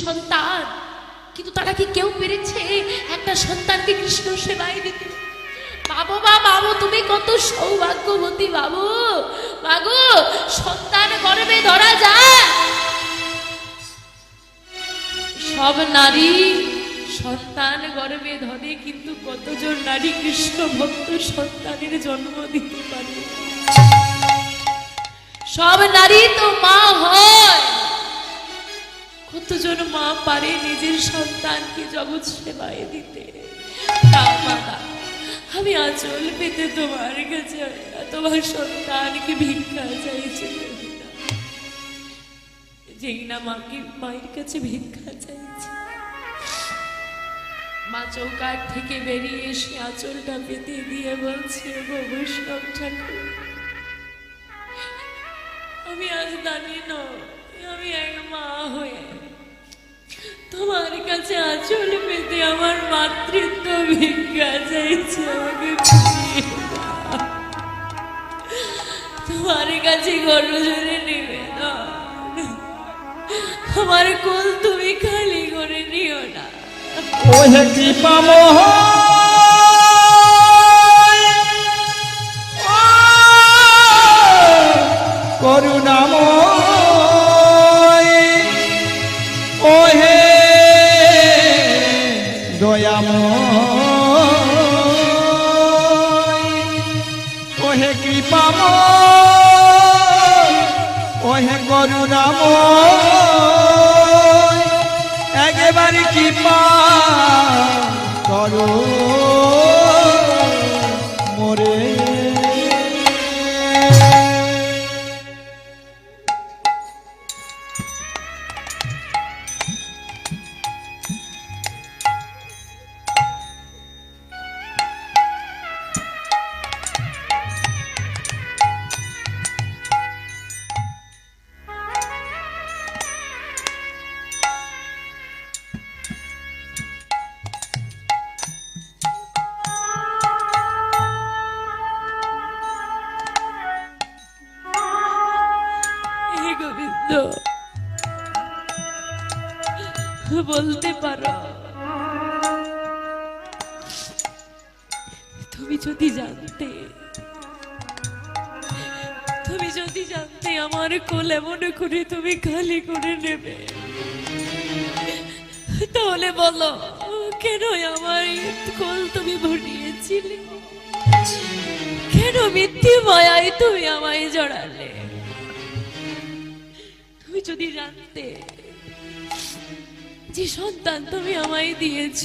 সন্তান, কিন্তু তারা কি কেউ পেরেছে একটা সন্তানকে কৃষ্ণ সেবায় দিতে? বাবু মা, বাবু তুমি কত সৌভাগ্যবতী বাবু। বাবু সন্তান গর্ভে ধরা যায়, সব নারী সন্তান গর্ভে ধরে, কিন্তু কতজন নারী কৃষ্ণ ভক্ত সন্তানের জন্ম দিতে পারে? সব নারী তো মা হয়, কতজন মা পারে নিজের সন্তানকে জগৎ সেবায় দিতে? আমি আঁচল পেতে তোমার কাছে তোমার সন্তানকে ভিক্ষা চাইছি, যেই না মাকে মায়ের কাছে ভিক্ষা চাইছি। মা চৌকাঠ থেকে বেরিয়ে এসে আঁচলটা পেতে দিয়ে বলছে, বৈষ্ণব ঠাকুর, আমি আজ জানি না, আমি এক মা হয়ে তোমার কাছে আঁচল পেতে আমার মাতৃত্ব ভিক্ষা চাইছে, আমাকে তোমার কাছে গর্জনে নেবে না, আমার কোল তুমি খালি করে নিও না। ওহে কৃপামোহ করুণাময়, ওহে দয়াময়, ওহে কৃপাময়, ওহে করুণাময়, একেবারে কৃপা করো মোরে। বলতে পারো, তুমি যদি জানতে, তুমি যদি জানতে আমার কোল এমন করে তুমি খালি করে নেবে, তাহলে বলো কেন আমার কোল তুমি ভরিয়েছিলে? কেন মিথ্যে মায়ায় তুমি আমায় জড়ালে? তুমি যদি জানতে যে সন্তান তুমি আমায় দিয়েছ,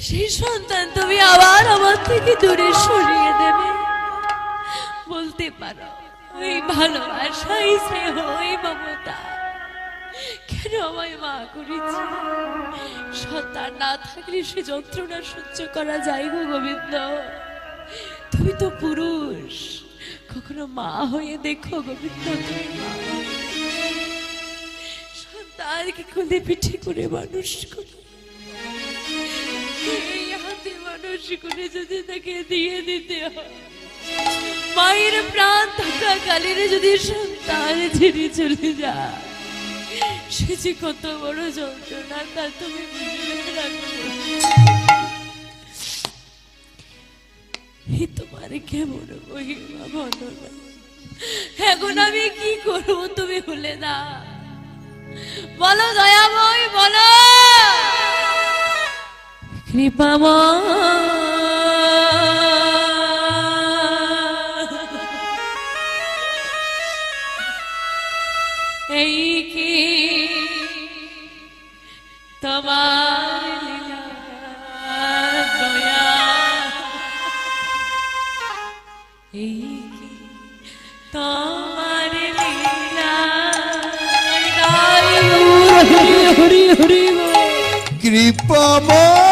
সেই সন্তান তুমি আবার আমার থেকে দূরে সরিয়ে দেবে, বলতে পারো ওই ভালোবাসা, এই স্নেহ, ওই মমতা কেন আমায় মা করেছে? সন্তান না থাকলে সে যন্ত্রণা সহ্য করা যায় গো গোবিন্দ। তুমি তো পুরুষ, কখনো মা হয়ে দেখো গোবিন্দ, তুমি মা সন্তানকে কোলে পিঠে করে মানুষ করে, এই হাতে মানুষ করে যদি তাকে দিয়ে দিতে হয়, মায়ের প্রাণ থাকাকালীন যদি সন্তান ছেড়ে চলে যায়, সে যে কত বড় যন্ত্রণা তা তুমি বুঝবে না। তোমার কেমন মহিমা বলো না, এখন আমি কি করবো তুমি বলে না, বলো দয়াময়, বলো কৃপাময়। এই কি তোমার লীলা দয়া, এই কি তোমার লীলা, হরি হরি কৃপাময়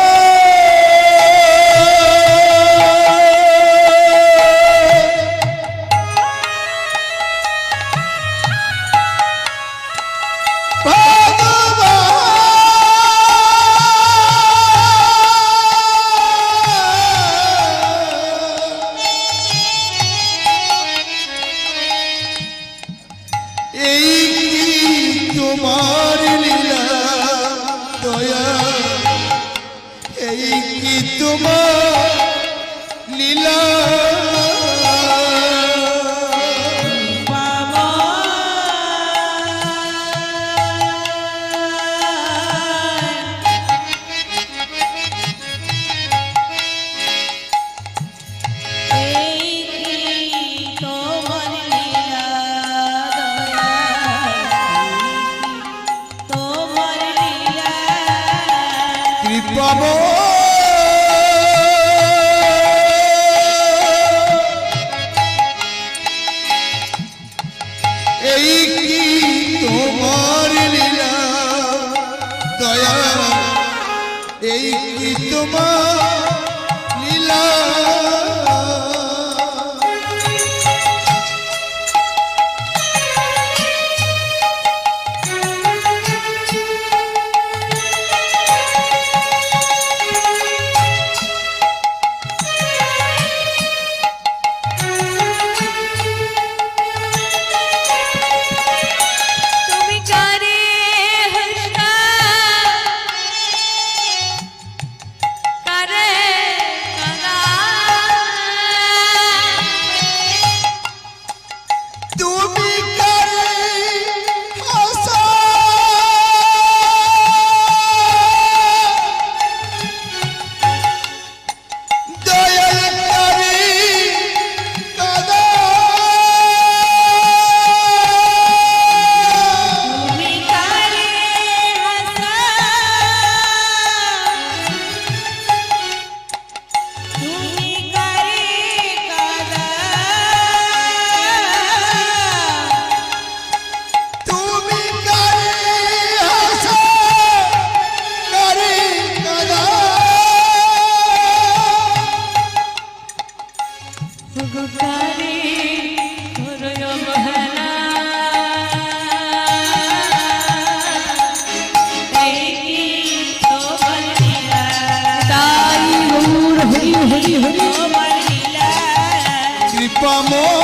এই কি তোমার লীলা তোমার লীলা কৃপাময় এই কি তোমার লীলা দয়া এই কি তোমার লীলা তুমি কারে হাসা কারে কানা তুমি কারে হাসা দয়াল কারে কাদা তুমি কারে হাসা তুমি কারে কানা তুমি কারে হাসা কারে কাদা কারে করয় মহলা এই কি তোমার লীলা তাই গৌর হরি হরি হরি তোমার লীলা কৃপাময়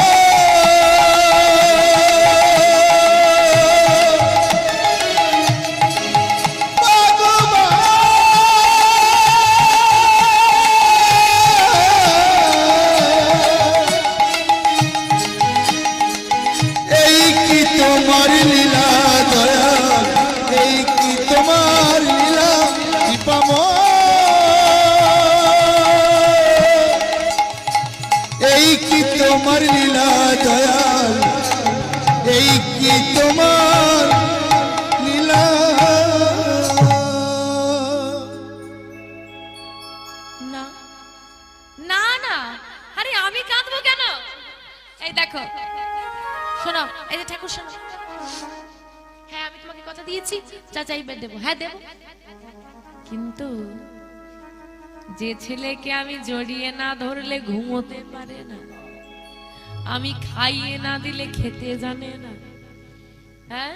এই কি তোমার লীলা দয়া এই কি তোমার লীলা কৃপাময় এই কি তোমার লীলা দয়াল এই কি তোমার লীলা না না না আরে আমি কাঁদবো কেন এই দেখো শোনো এই যে ঠাকুর শোনো হ্যাঁ আমি তোমাকে কথা দিয়েছি যা চাইবে দেবো হ্যাঁ দেবো কিন্তু যে ছেলেকে আমি জড়িয়ে না ধরলে ঘুমোতে পারে না আমি খাইয়ে না দিলে খেতে জানে না হ্যাঁ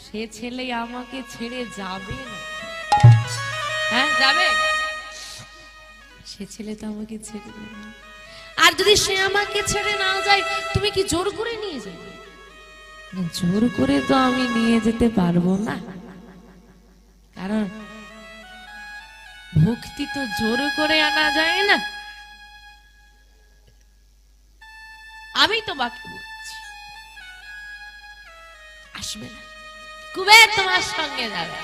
সে ছেলে আমাকে ছেড়ে যাবে না হ্যাঁ যাবে সে ছেলে তো আমাকে ছেড়ে দেবে না। আর যদি সে আমাকে ছেড়ে না যায় তুমি কি জোর করে নিয়ে যাবে না, জোর করে তো আমি নিয়ে যেতে পারবো না কারণ ভক্তি তো জোর করে আনা যায় না আমি তো বাকি বলছি আসবে না কুবের তোমার সঙ্গে যাবে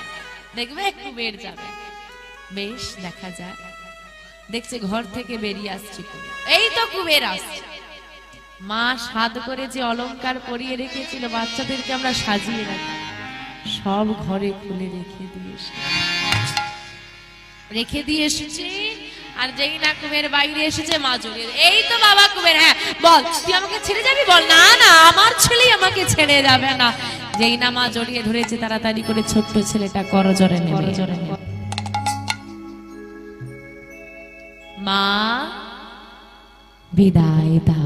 দেখবে কুবের যাবে বেশ দেখা যায় দেখছে ঘর থেকে বেরিয়ে আসছে কুবের এই তো কুবের আসছে মা সাদ করে যে অলংকার পরিয়ে রেখেছিল বাচ্চাদেরকে আমরা সাজিয়ে রাখি সব ঘরে খুলে রেখে দিয়ে এসেছে আর যেই না কুবের বাইরে এসেছে মা জড়িয়ে এই তো বাবা কুবের হ্যাঁ বল তুই আমাকে ছেড়ে যাবি বল না না আমার ছেলেই আমাকে ছেড়ে যাবে না যেই না মা জড়িয়ে ধরেছে তাড়াতাড়ি করে ছোট্ট ছেলেটা করজরে নেবে মা বিদায় দা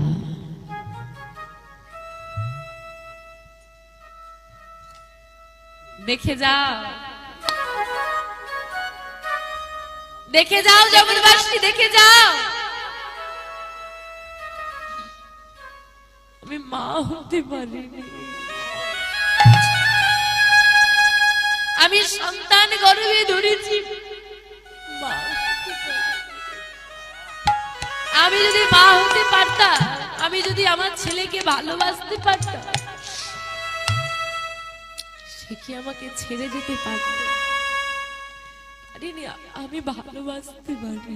দেখে যাও জগৎবাসী দেখে যাও আমি মা হতে পারিনি আমি সন্তান গর্ভে ধরেছি মা হতে পারিনি। আমি যদি মা হতে পারতাম, আমি যদি আমার ছেলেকে ভালোবাসতে পারতাম, সে কি আমাকে ছেড়ে যেতে পারত? পারিনি, আমি ভালোবাসতে পারিনি।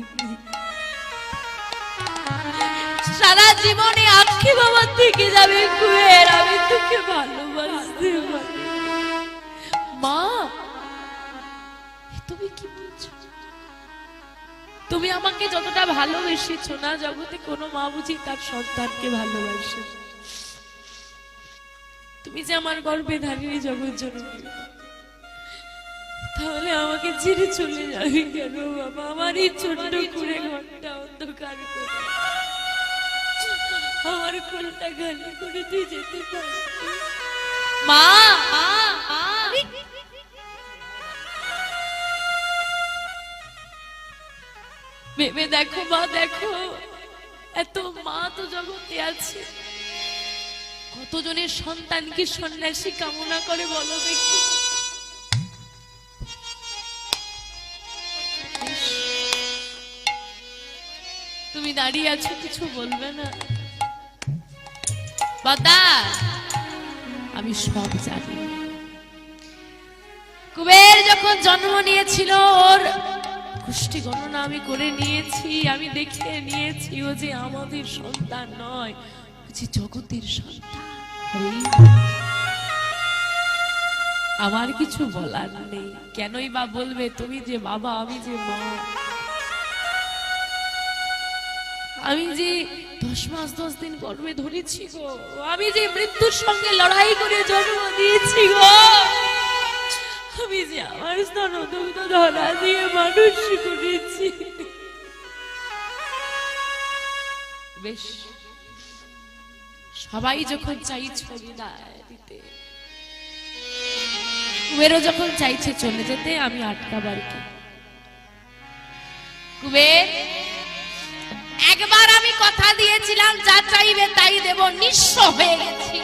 সারা জীবনে আক্ষেপ আমার থেকে যাবে, কুয়ের আমি তোকে ভালোবাসতে পারি। মা, তুমি কি বলছো? তুমি আমাকে যতটা ভালোবেসেছো না, জগতে কোনো মা বুঝি তার সন্তানকে ভালোবাসে। তুমি যে আমার গর্ভে ধারিনি জগৎ জননী, তাহলে আমাকে ছেড়ে চলে যাবে কেন বাবা? আমার এই ছোট্ট কুড়ে ঘরটা অন্ধকার করে, আমার কোলটা খালি করে তুই যেতে পারবি? মা, ভেবে দেখো মা, দেখো এত মা তো জগতে আছে, কতজনের সন্তানকে সন্ন্যাসী কামনা করে বলো দেখি। তুমি দাঁড়িয়ে আছো, কিছু বলবে না? বাদা, আমি সব জানি। কুবের যখন জন্ম নিয়েছিল, ওর পুষ্টি গণনা আমি করে নিয়েছি, আমি দেখে নিয়েছি ও যে আমাদের সন্তান নয়, ও যে জগতের সন্তান। আমার কিছু বলার নেই, কেনই বা বলবে? তুমি যে বাবা, আমি যে মা। আমি যে 10 মাস 10 দিন গর্ভে ধরেছি গো, আমি যে মৃত্যুর সঙ্গে লড়াই করে জন্ম দিয়েছি গো, আমি যে আমার স্তনদুগ্ধ ধরা দিয়ে মানুষ করেছি। বেশ, সবাই যখন চাইছে বিদায় দিতে, কুবেরও যখন চাইছে চলে যেতে, আমি আটকাবার কি? কুবের, একবার আমি কথা দিয়েছিলাম যা চাইবে তাই দেব, নিঃস্ব হয়ে গেছি।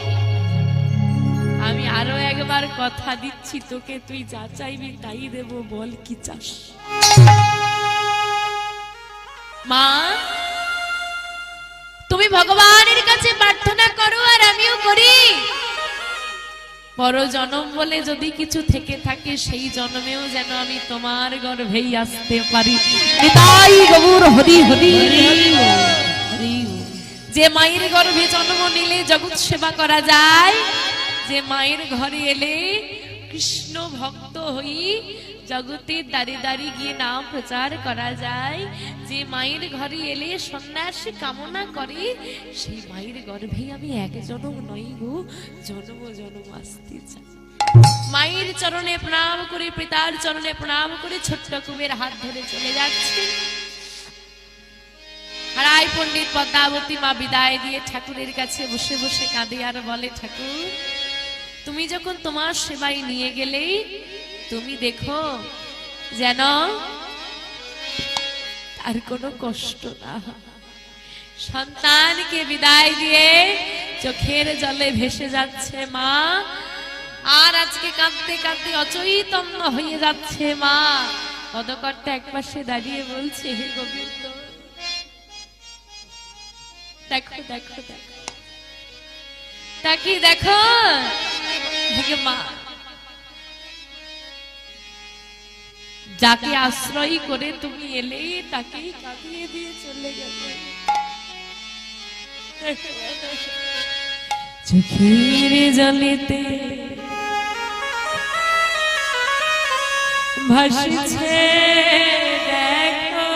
আমি আরো একবার কথা দিচ্ছি তোকে, তুই যা চাইবি তাই দেব, বল কি চাস? মা, তুমি ভগবানের কাছে প্রার্থনা করো আর আমিও করি, পর জন্ম বলে যদি কিছু থেকে থাকে, সেই জন্মেও যেন আমি তোমার গর্ভেই আসতে পারি। নিতাই গৌর হরি হরি। যে মায়ের গর্ভে জন্ম নিলে জগৎ সেবা করা যায়, যে মায়ের ঘরে এলে কৃষ্ণ ভক্ত হই জগতের দাঁড়িয়ে দাঁড়িয়ে গিয়ে নাম প্রচার করা যায়, যে মায়ের ঘরে এলে সন্ন্যাসী কামনা করে, সেই মায়ের গর্ভে আমি এক জনম নই গো, জন্ম জনম আসতে চাই। মায়ের চরণে প্রণাম করে, পিতার চরণে প্রণাম করে ছোট্ট কুবের হাত ধরে চলে যাচ্ছে। হারাই পণ্ডিত পদ্মাবতী মা বিদায় দিয়ে ঠাকুরের কাছে বসে বসে কাঁদে আর বলে, ঠাকুর তুমি যখন তোমার সেবায় নিয়ে গেলে, তুমি দেখো যেন আর কোনো কষ্ট না হয়। সন্তানকে বিদায় দিয়ে চোখের জলে ভেসে যাচ্ছে মা, আর আজকে কাঁদতে কাঁদতে অচৈতন্য হয়ে যাচ্ছে মা। পদকর্তা একপাশে দাঁড়িয়ে বলছে, হে গোবিন্দ, দেখো দেখো দেখো, তাকি দেখো মা, যাকে আশ্রয় করে তুমি এলে তাকেই কাঁদিয়ে দিয়ে চলে গেলে। চোখের জলেতে ভাসছে দেখো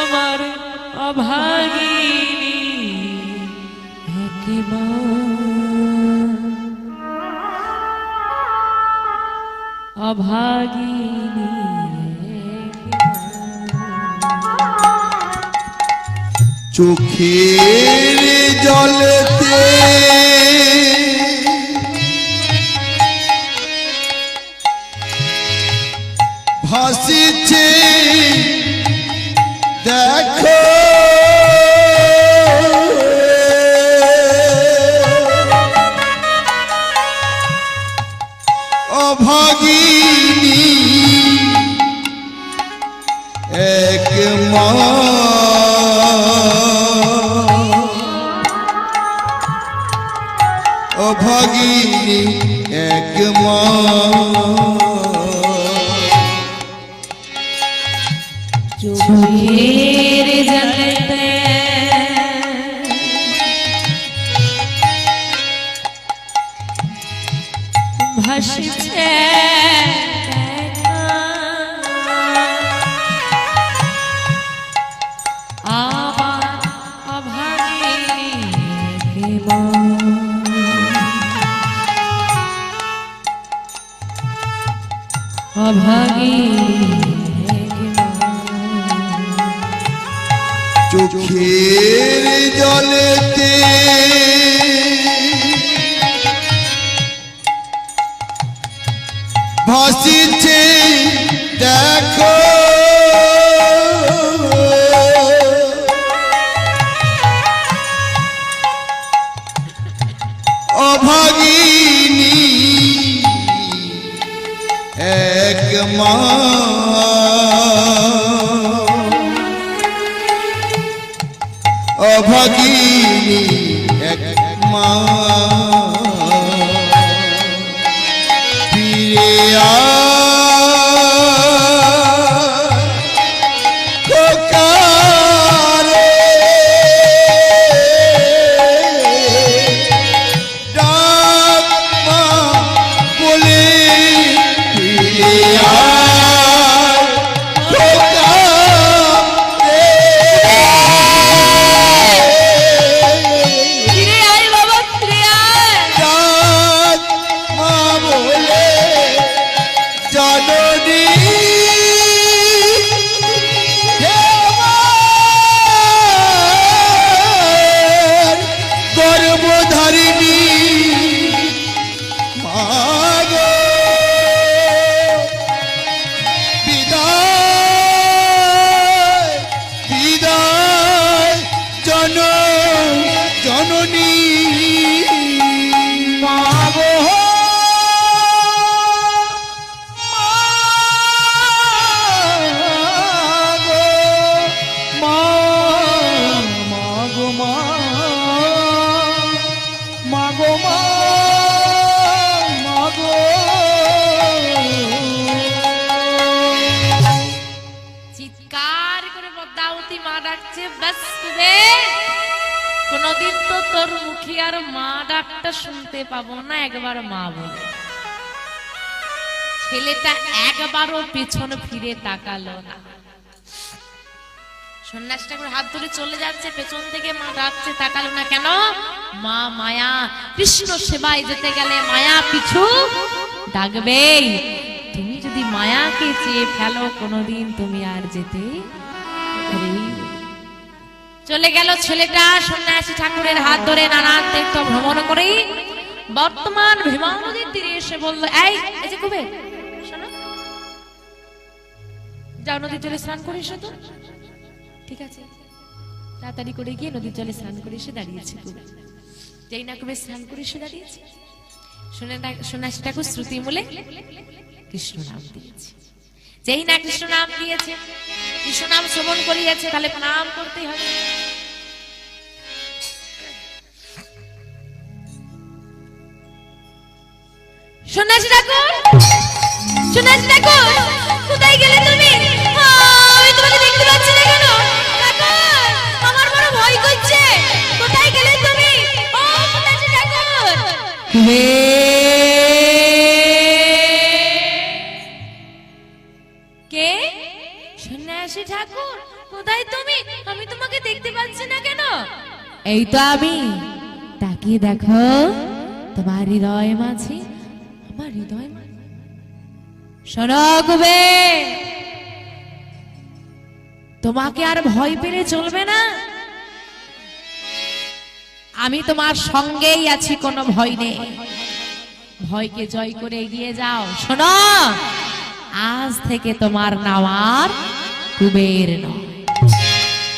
আমার অভাগিনী অভাগিনী। চোখের জলেতে ভাসিছে দেখো অভাগিনী মা অভাগিনী এক মা চোখের জলেতে ভাসছে আবার অভাগিনী কে মা অভাগিনী চোখের জলেতে ভাসিছে দেখো অভাগিনী এক মা অভাগিনী এক মা ফিরে খোকারে ডাক মা বলে ফিরে গর্ভধারিণী মাগো বিদায় বিদায় জননী মাগো চিৎকার করে পদ্মাবতী মা ডাকছে, ব্যাস কোনদিন তো তোর মুখে আর মা ডাকটা শুনতে পাবো না, একবার মা বলে। ছেলেটা একবারও পেছন ফিরে তাকালো না। সন্ন্যাসীটা করে হাত ধরে চলে যাচ্ছে, পেছন থেকে মা ডাকছে, তাকালো না কেন? মা মায়া, কৃষ্ণ সেবায় যেতে গেলে মায়া পিছু ডাকবেই। তুমি যদি মায়াকে চেয়ে ফেলো কোনদিন তুমি আর যেতে পারবে। চলে গেল ছেলেটা সন্ন্যাসী ঠাকুরের হাত ধরে নানান তীর্থ ভ্রমণ করে বর্তমান ভীমা নদীর তীরে এসে বলল, এই যে কুবের, শোনো, যাও নদীর জলে স্নান করে এসো তো। ঠিক আছে, তাড়াতাড়ি করে গিয়ে নদীর জলে স্নান করে এসে দাঁড়িয়েছে কুবের। যেই না কুবের স্নান করে এসে দাঁড়িয়েছে, সন্ন্যাসী ঠাকুর শ্রুতি মূলে কৃষ্ণ নাম দিয়েছে। যেই না কৃষ্ণ নাম দিয়েছে, কৃষ্ণ নাম শ্রবণ করিয়েছে, তাহলে প্রণাম করতেই হবে। সন্ন্যাসী ঠাকুর, সন্ন্যাসী ঠাকুর, কোথায় গেলে তুমি? আমি তোমাকে দেখতে পাচ্ছি না কেন? ঠাকুর, আমার বড় ভয় করছে, কোথায় গেলে তুমি? ও সন্ন্যাসী ঠাকুর। কে? সন্ন্যাসী ঠাকুর, কোথায় তুমি? আমি তোমাকে দেখতে পাচ্ছি না কেন? এই তো আমি। তাকিয়ে দেখো, তোমার হৃদয় মাঝে আমার হৃদয়। শোনো কুবের, তোমাকে আর ভয় পেলে চলবে না। আমি তোমার সঙ্গেই আছি, কোনো ভয় নেই। ভয়কে জয় করে এগিয়ে যাও। শোনো, আজ থেকে তোমার নাম আর কুবের নয়।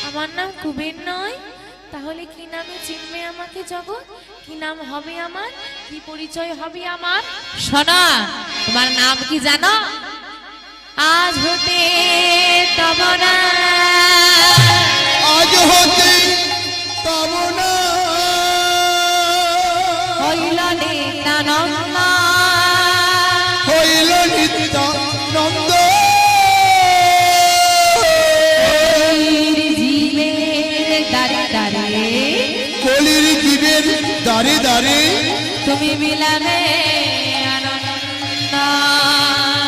আমার নাম কুবের নয়? তাহলে কি নামে চিনবে আমাকে জগৎ? কি নাম হবে আমার? কি পরিচয় হবে আমার? শোনো, তোমার নাম কি জানো? আজ হতে তব না আজ হতে তব না হইল নিত্যানন্দ হইল নিত্যানন্দ জীবের দাঁড়ে দাঁড়ে কলির জীবের দাঁড়ে দাঁড়ে তুমি বিলাবে আনন্দ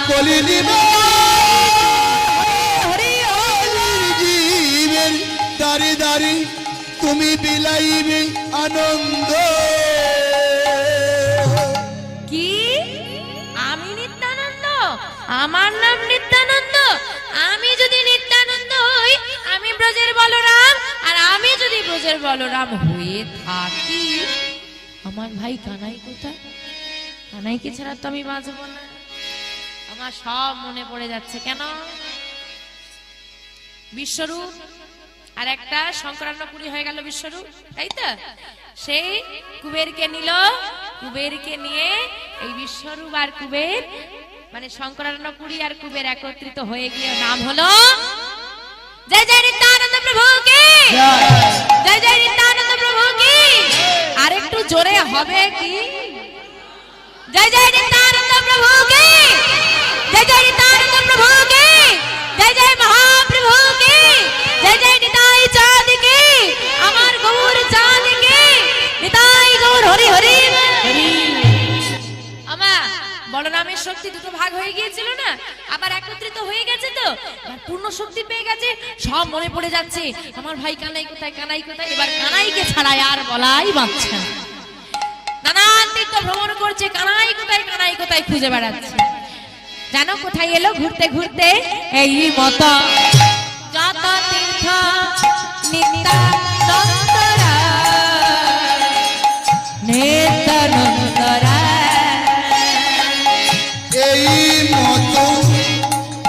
কলির জীবের দাঁড়ে দাঁড়ে তুমি বিলাইবে আনন্দ কি আমি নিত্যানন্দ আমার নাম নিত্যানন্দ আমি যদি নিত্যানন্দ হই আমি ব্রজের বলরাম আর আমি যদি ব্রজের বলরাম হয়ে থাকি আমার ভাই কানাই কোথায় কানাইকে ছাড়া তো আমি বাঁচবো না আমার সব মনে পড়ে যাচ্ছে কেন বিশ্বরূপ আর একটা শঙ্করান্নপুরী হয়ে গেল বিশ্বরূপ তাই তো সেই কুবেরকে নিল কুবেরকে নিয়ে এই বিশ্বরূপ আর কুবের মানে শঙ্করান্নপুরী আর কুবের একত্রিত হয়ে গিয়ে নাম হলো জয় জয় নিত্যানন্দ প্রভু কি জয় জয় নিত্যানন্দ প্রভু কি আর একটু জোরে হবে কি জয় জয় নিত্যানন্দ প্রভু কি জয় জয় নিত্যানন্দ প্রভু কি জয় জয় মহাপ্রভু কি জয় জয় নিতাই চাঁদ কি আমার গৌর চাঁদ কি নিতাই গৌর হরি হরি আমা বলরামের শক্তি দুটো ভাগ হয়ে গিয়েছিল না আবার একত্রিত হয়ে গেছে তো এবার পূর্ণ শক্তি পেয়ে গেছে সব মনে পড়ে যাচ্ছে আমার ভাই কানাই কোথায় এবার কানাইকে ছাড়া আর বলাই বাঁচছে না নানান তীর্থ ভ্রমণ করছে কানাই কোথায় খুঁজে বেড়াচ্ছে জানো কোথায় এলো ঘুরতে ঘুরতে এই মত যত তীর্থ নিত্যানন্দরা নিত্যানন্দরা এই মতো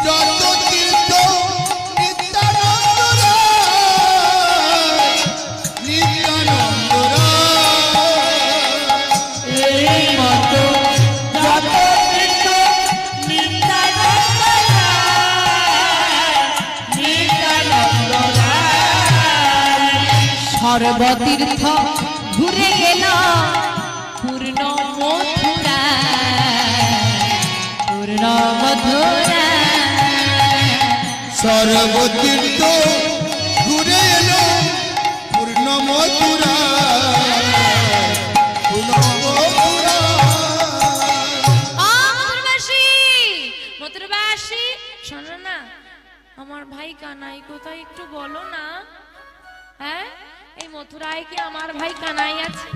যত তীর্থ নিত্যানন্দরা নিত্যানন্দরা এই মতো যত তীর্থ নিত্যানন্দরা নিত্যানন্দরা সর্বতীর্থ ঘুরে গেল পূর্ণ মথুরা পূর্ণ মথুরা সর্বতীর্থ ঘুরে এলো পূর্ণ মথুরা পূর্ণ মথুরা মথুরাবাসী শোনো না আমার ভাই কানাই কোথায় একটু বলো না হ্যাঁ এই মথুরায় কি আমার ভাই কানাই আছে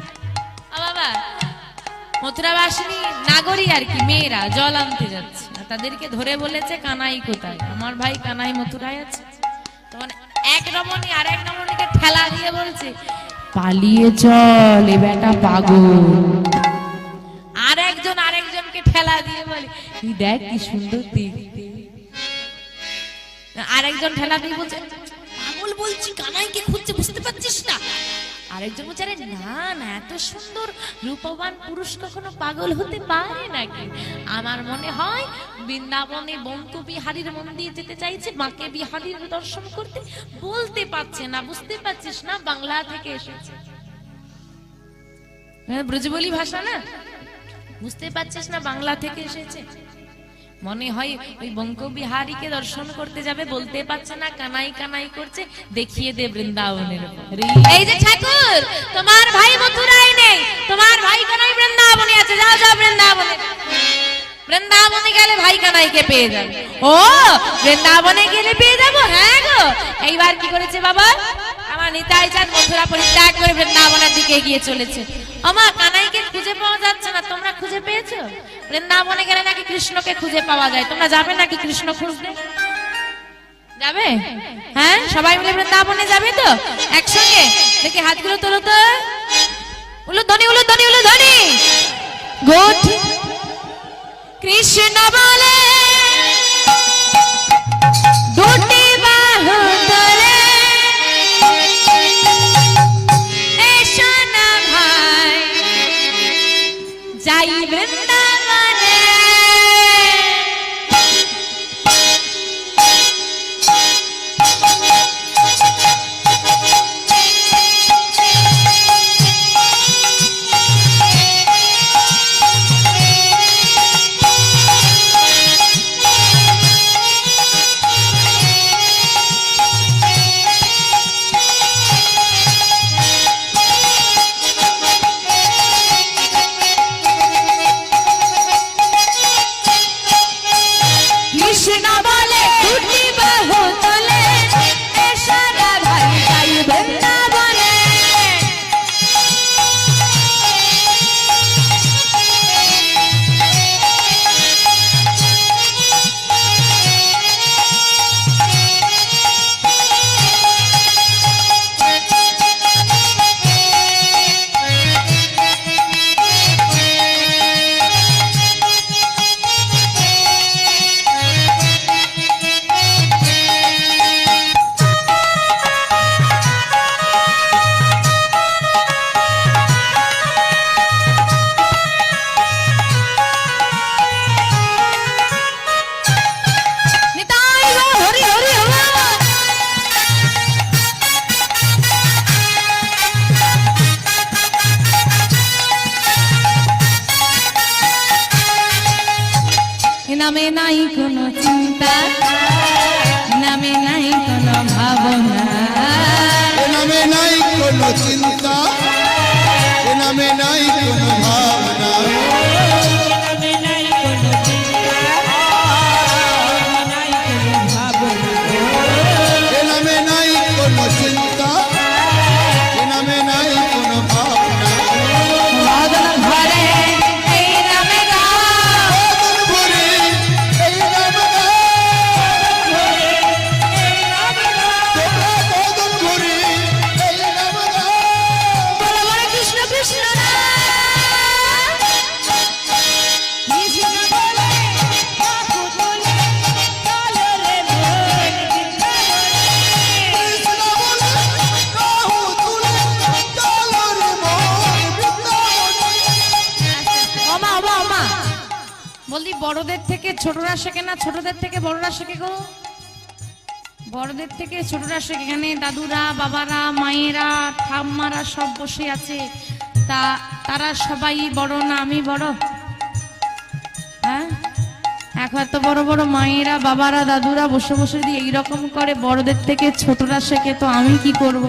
বাবা মথুরাবাসিনী নাগরী আর কি মেয়েরা জল আনতে যাচ্ছে তাদেরকে ধরে বলেছে কানাই কোথায় আমার ভাই কানাই মথুরায় আছে তখন এক রমণী আর এক রমণীকে ঠেলা দিয়ে বলছে পালিয়ে চল এ বেটা পাগল আরেকজনকে ঠেলা দিয়ে বলে তুই দেখ কি সুন্দর দেখতে আরেকজন ঠেলা দিয়ে বলছে পাগল বলছি কানাইকে খুঁজছে বুঝতে পারছিস না আরেকজন বলছে আরে না না এত সুন্দর রূপবান পুরুষ কখনো পাগল হতে পারে নাকি আমার মনে হয় বৃন্দাবনে বঙ্কু বিহারীর মন্দির যেতে চাইছে মাকে বিহারীর দর্শন করতে বলতে পারছে না বুঝতে পারছিস না বাংলা থেকে এসেছে ব্রজবলি ভাষা না বুঝতে পারছিস না বাংলা থেকে এসেছে মনে হয় ওই বঙ্কু বিহারীকে দর্শন করতে যাবে বলতে পারছে না কানাই কানাই করছে দেখিয়ে দে বৃন্দাবনের এই যে ঠাকুর তোমার ভাই মথুরায় নেই তোমার ভাই কানাই বৃন্দাবনে আছে যাও যাও বৃন্দাবনে বৃন্দাবনে গেলে ভাই কানাইকে পেয়ে যাবে ও বৃন্দাবনে গেলে পেয়ে যাবো হ্যাঁ গো এইবার কি করেছে বাবা আমার নিতাই চাঁদ মথুরা পরিত্যাগ করে বৃন্দাবনের দিকে এগিয়ে চলেছে আমার কানাইকে খুঁজে পাওয়া যাচ্ছে না তোমরা খুঁজে পেয়েছো বৃন্দাবনে গেলে নাকি কৃষ্ণকে খুঁজে পাওয়া যায় তোমরা যাবে নাকি কৃষ্ণ খুঁজতে যাবে হ্যাঁ সবাই মিলে বৃন্দাবনে যাবে তো একসঙ্গে দেখি হাতগুলো তোলো তো উলুধ্বনি উলুধ্বনি উলুধ্বনি গুড কৃষ্ণ বলে দুটি বাহু ধরে এসো না ভাই যাই বৃন্দাবনে নামে নাই কোনো চিন্তা, নামে নাই কোনো ভাবনা, এ নামে নাই কোনো চিন্তা, এ নামে নাই কোনো ভাবনা, নামে নাই কোনো চিন্তা, নাই কোনো ভাবনা, এ নামে নাই কোনো চিন্তা, এ নামে নাই কোনো ভাবনা। বাদল ভরে এই নামে গাও, বাদল ভরে এই নাম গাও, তোমরা বাদল ভরে এই নাম গাও। বলো বলো কৃষ্ণ কৃষ্ণ নাম। কৃষ্ণ বলে বাপু বলে চলো রে মন বৃন্দাবনে। কৃষ্ণ বলে বাহু তুলে চলো রে মন বৃন্দাবনে। ওমা ওমা ওমা বলদি বড়দের থেকে ছোটরা শেখে না, ছোটদের থেকে বড়রা শেখে গো। বড়দের থেকে ছোটরা শেখে। এখানে দাদুরা, বাবারা, মায়েরা, ঠাম্মারা সব বসে আছে। তারা সবাই বড় না আমি বড়? হ্যাঁ, এখন এত বড় বড় মায়েরা, বাবারা, দাদুরা বসে বসে দিয়ে এইরকম করে বড়দের থেকে ছোটরা শেখে, তো আমি কি করব?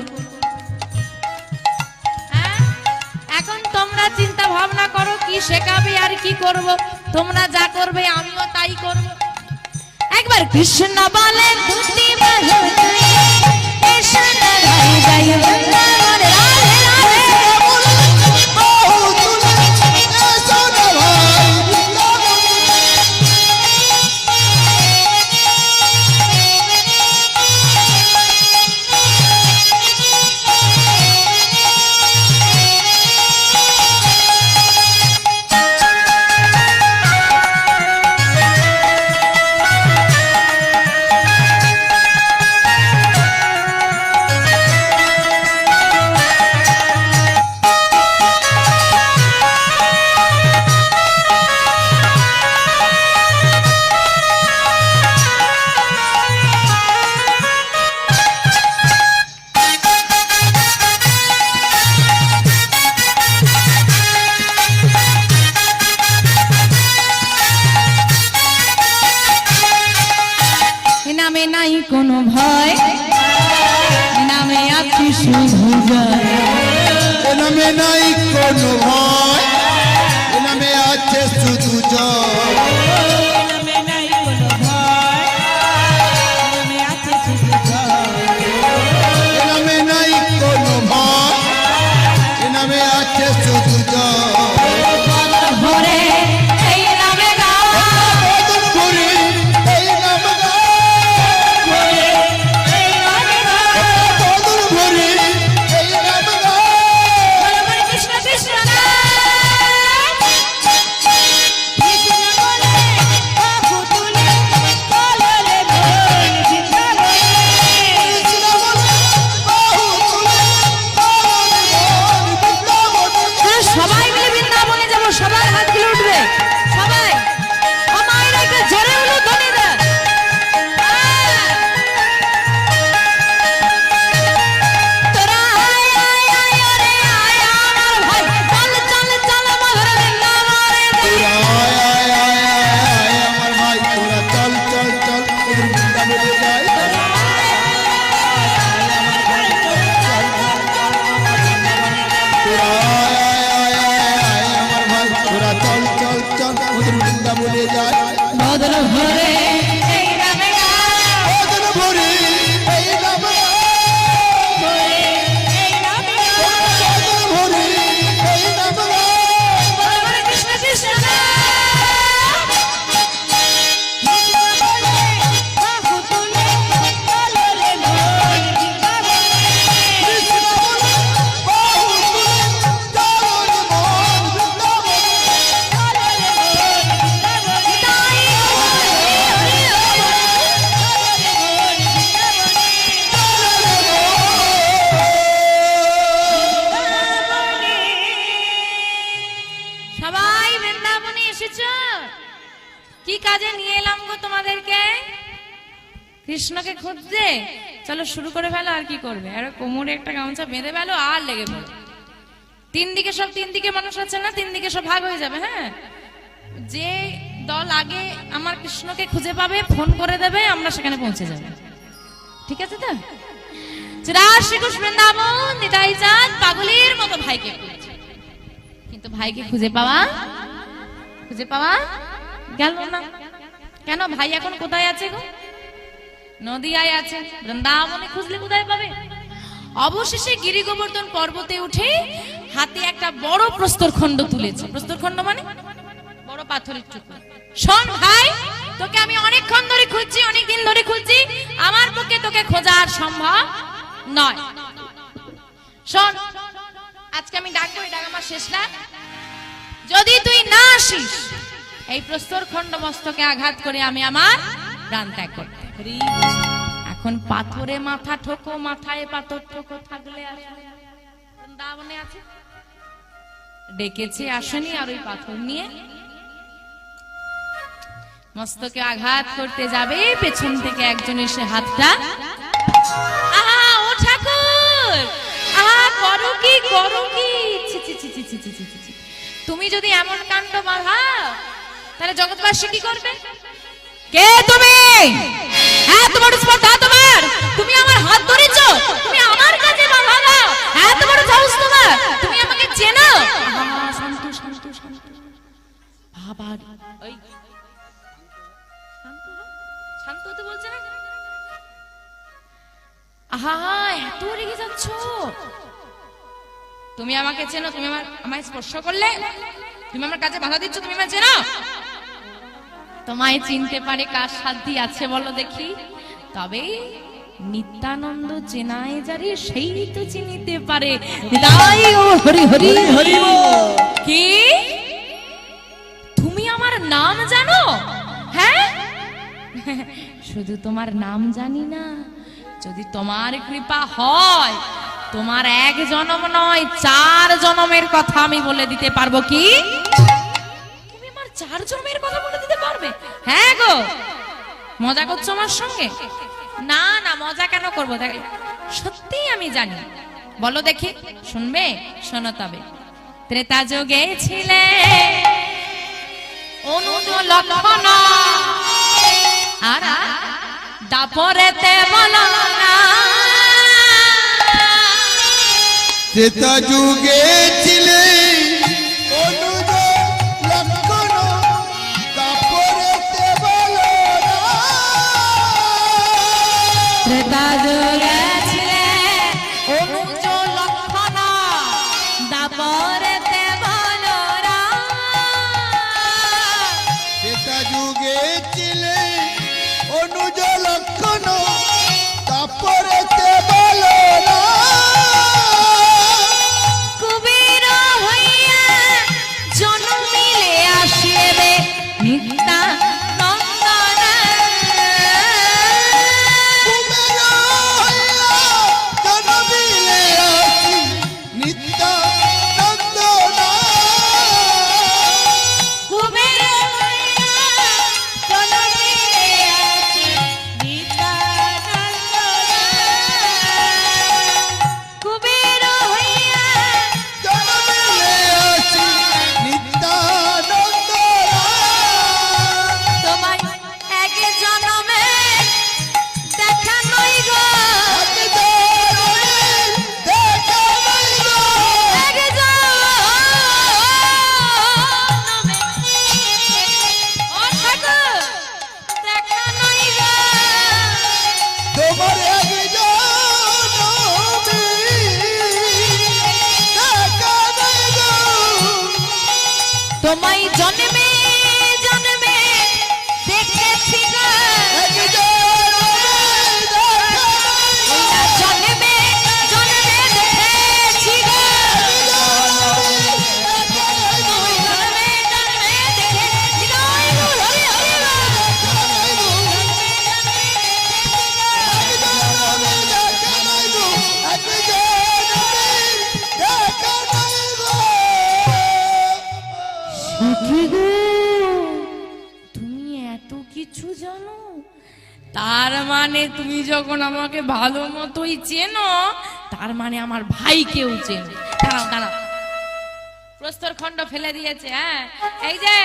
হ্যাঁ, এখন তোমরা চিন্তা ভাবনা করো কি শেখাবে আর কি করব। তোমরা যা করবে আমিও তাই করব। একবার কৃষ্ণ বলে ধুতি বাঁধুনি, কৃষ্ণ রাই যাই বৃন্দাবনে, রাধে রাধে। বাহু তুলে এসো না ভাই বৃন্দাবনে। এ নামে নাই কোনো ভয়, এ নামে আছি শুধু জয়। এ নামে নাই কোনো ভয়, এ নামে আছে শুধু জয়। এ নামে নাই কোনো ভয়, এ নামে আছে শুধু জয়। এ নামে নাই কোনো ভয়, এ নামে আছে শুধু জয়। ভরে এই নামে গাও, বাদল ভরে এই নাম গাও, এই নামে গাও। বাদল ভরে এই নাম গাও। বলো বলো কৃষ্ণ কৃষ্ণ নাম। কৃষ্ণ বলে বাপু তুলে চলো রে মন বৃন্দাবনে। কৃষ্ণ বলে বাহু তুলে চলো রে মন বৃন্দাবনে। হ্যাঁ, সবাই মিলে বৃন্দাবনে যাবো, সবার হাতগুলো উঠবে, সবাই। ও মায়েরা একটু জোরে উলু ধ্বনি দেন। তোরা আয় আয় আয় রে আয় আমার ভাই, চল চল চল মধুর বৃন্দাবনে যাই। তোরা আয় আয় আয় আয় আয় আমার ভাই, তোরা চল চল চল মধুর বৃন্দাবনে যাই। তোরা আয় আয় আয় আয় আয় আমার ভাই, তোরা চল চল চল মধুর বৃন্দাবনে যাই। বদল ভরে এই নামে গাও, বাদল ভরে এই নাম গাও, এই নামে গাও। বাদল ভরে এই নাম গাও। বলো বলো কৃষ্ণ কৃষ্ণ নাম। কৃষ্ণ বলে বাহু তুলে চলো রে মন বৃন্দাবনে। কৃষ্ণ বলে বাহু তুলে চলো রে মন বৃন্দাবনে। চলো রে মন বৃন্দাবনে। তাই হরি হরি সবাই বৃন্দাবনে এসেছো? কি কাজে নিয়ে এলাম গো তোমাদেরকে? কৃষ্ণকে খুঁজতে। চলো শুরু করে ফেলো, আর কি করবে? আর কোমরে একটা গামছা বেঁধে ফেলো আর লেগে পড়ো। তিন দিকে মানুষ আছে না, তিন দিকে সব ভাগ হয়ে যাবে। হ্যাঁ, যে দল আগে আমার কৃষ্ণকে খুঁজে পাবে, ফোন করে দেবে, আমরা সেখানে পৌঁছে যাব। ঠিক আছে তো? শ্রীকৃষ্ণ বৃন্দাবন নিতাই চাঁদ পাগলের মতো ভাইকে খুঁজছে, কিন্তু ভাইকে খুঁজে পাওয়া গেল না। কেন? ভাই এখন কোথায় আছে গো? নদিয়ায় আছে। বৃন্দাবনে খুঁজলে কোথায় পাবে? অবশেষে গিরি গোবর্ধন পর্বতে উঠে হাতে একটা বড় প্রস্তরখণ্ড তুলেছে। প্রস্তরখণ্ড মানে বড় পাথরের টুকরো। শোন ভাই, তোকে আমি অনেকক্ষণ ধরে খুঁজছি, অনেকদিন ধরে খুঁজছি, আমার পক্ষে তোকে খোঁজা আর সম্ভব নয়। শোন, আজকে আমি ডাকবো, এই ডাক আমার শেষ না। যদি তুই না আসিস, এই প্রস্তরখণ্ড মস্তকে আঘাত করে আমি আমার প্রাণ ত্যাগ করতে। এখন পাথরে মাথা ঠোকো, মাথায় পাথর ঠোকো, থাকলে বৃন্দাবনে আছে, ডেকেছে আসেনি, আর ওই পাথর নিয়ে মস্তকে আঘাত করতে যাবে, পেছন থেকে একজন এসে হাতটা, আহা ও ঠাকুর, আহা করো কি করো কি, তুমি যদি এমন কাণ্ড বাঁধাও তাহলে জগৎবাসী কি করবে? কে তুমি? হ্যাঁ, তোমার স্পর্ধা, তোমার, তুমি আমার হাত ধরেছো, তুমি আমার কাছে বাধা দাও, হ্যাঁ তোমার সাহস, তোমার, তুমি আমাকে চেনো? শান্ত শান্ত শান্ত, বাবা ওই শান্ত হতে বলছে না? আহা এত রেগে যাচ্ছ? তুমি আমাকে চেনো? তুমি আমায় স্পর্শ করলে, তুমি আমার কাছে বাধা দিচ্ছ, তুমি আমায় চেনো? তোমায় চিনতে পারে কার সাধ্যি আছে বলো দেখি? তবে নিত্যানন্দ চেনায় যারে, সেই তো চিনিতে পারে। তাই ও হরি হরি হরি। কি তুমি আমার নাম জানো? হ্যাঁ, শুধু তোমার নাম জানি না, যদি তোমার কৃপা হয়, তোমার এক জন্ম নয় 4 জন্মের কথা আমি বলে দিতে পারবো। কি তুমি আমার 4 জন্মের কথা বলে দিতে পারবে? হ্যাঁ গো, মজা করছো আমার সঙ্গে? না না, মজা কেন করবো, দেখ সত্যি আমি জানি। বলো দেখি, শুনবে? শোনো তবে। ত্রেতা যুগে ছিলে অনুজ লক্ষণ, আর দাপরেতে বলো না। ত্রেতা যুগে ছিলে অনুজ লক্ষণ, দাপরেতে বলো না। ত্রেতা যুগে ছিলে অনুজ লক্ষণ, দাপরেতে বলো না। ত্রেতা যুগে ছিলে অনুজ লক্ষণ, দাপরেতে বলো না। কুবের হইয়া জন্মিলে আসিবে নিত্যানন্দ। কুবের হইয়া জন্মিলে আসি নিত্যানন্দ না। কুবের হইয়া জন্মিলে আসি নিত্যানন্দ। কুবের হইয়া জন্মিলে আসি নিত্যানন্দ না। তোমায় এক জন্মে দেখা নই গো, এক জন্মে দেখা নাই গো। এক জন্মে ও ঠাকুর দেখা নই গো। তোমার এক জন্মে দেখা নাই গো। তোমায় জন্মে জন্মে দেখেছি গো, এক জন্মে দেখা নাই গো। জন্মে জন্মে দেখেছি গো, জন্মে জন্মে দেখেছি গো। হরি হরি তুমি এত কিছু জানো? তার মানে তুমি যখন আমাকে ভালো মতোই চেনো, তার মানে আমার ভাইকেও চেনো। দাঁড়াও দাঁড়াও, প্রস্তরখণ্ড ফেলে দিয়েছে। হ্যাঁ, এই যে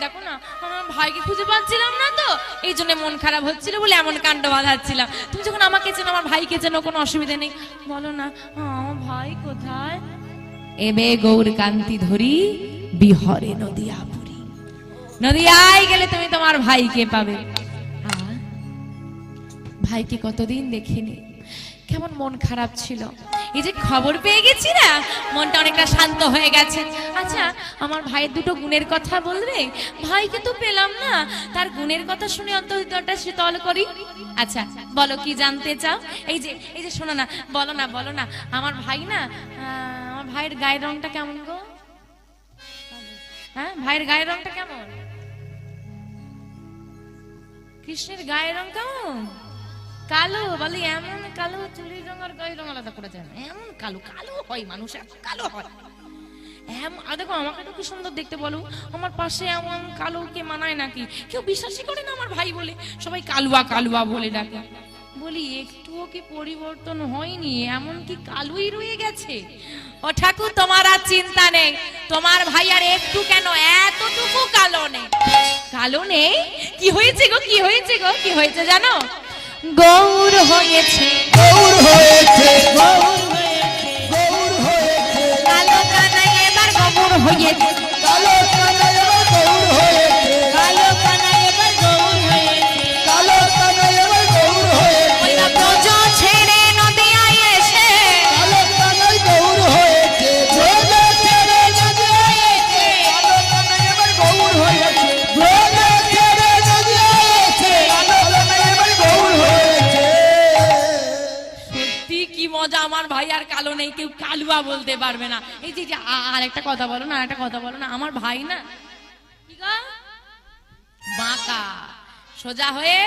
দেখো না আমার ভাইকে খুঁজে পাচ্ছিলাম না তো, এই জন্য মন খারাপ হচ্ছিল বলে এমন কাণ্ড বাঁধাচ্ছিলাম। তুমি যখন আমাকে চেনো আমার ভাইকে চেনো, কোনো অসুবিধা নেই। বলো না আমার ভাই কোথায়? এবে গৌর কান্তি ধরি বিহরে নদিয়াপুরি, নদিয়ায় গেলে তুমি তোমার ভাইকে পাবে। ভাইকে কতদিন দেখিনি, কেমন মন খারাপ ছিল, এই যে খবর পেয়ে গেছি না, মনটা অনেকটা শান্ত হয়ে গেছে। আচ্ছা আমার ভাইয়ের দুটো গুণের কথা বলবে? ভাইকে তো পেলাম না, তার গুণের কথা শুনে অন্তরটা শীতল করি। আচ্ছা বলো কি জানতে চাও? এই যে শোনো না, বলো না আমার ভাই না, আমার ভাইয়ের গায়ের রংটা কেমন গো? হ্যাঁ ভাইয়ের গায়ের রংটা কেমন? কৃষ্ণের গায়ের রং কেমন? কালো। বলি এমন কালো, চুলির রং আর গায়ের রং আলাদা করা যায় না, এমন কালো কালো হয় মানুষ, এত কালো হয়। দেখো আমাকে তো কি সুন্দর দেখতে, বলো আমার পাশে এমন কালো কে মানায় নাকি? কেউ বিশ্বাসই করে না আমার ভাই বলে, সবাই কালুয়া কালুয়া বলে ডাকে। বলি একটুও কি পরিবর্তন হয়নি, এমন কি কালোই রয়ে গেছে? ও ঠাকুর তোমার আর চিন্তা নেই, তোমার ভাই আর একটু কেন এতটুকু কালো নেই। কালো নেই? কি হয়েছে গো, কি হয়েছে গো, কি হয়েছে জানো? গৌর হয়েছে, গৌর হয়েছে, গৌর হয়েছে, গৌর হয়েছে, কালো কানাই এবার গৌর হয়েছে, কালো কানা এবার গৌর হয়েছে, কালো কানাই এবার গৌর হয়েছে। কালো কানা এবার গৌর হয়েছে, ওই না ব্রজ ছেড়ে নদিয়ায় এসে, কালো কানাই গৌর হয়েছে, ব্রজ ছেড়ে নদিয়ায় এসে, কালো কানা এবার গৌর হয়েছে, ব্রজ ছেড়ে নদিয়ায় এসে, কালো কানা এবার গৌর হয়েছে। সত্যি কি মজা, আমার ভাই আর কালো নেই, কেউ কালুয়া বলতে পারবে না। এই যে আর একটা কথা বলো না, একটা কথা বলো না, আমার ভাই না কি গো বাঁকা, সোজা হয়ে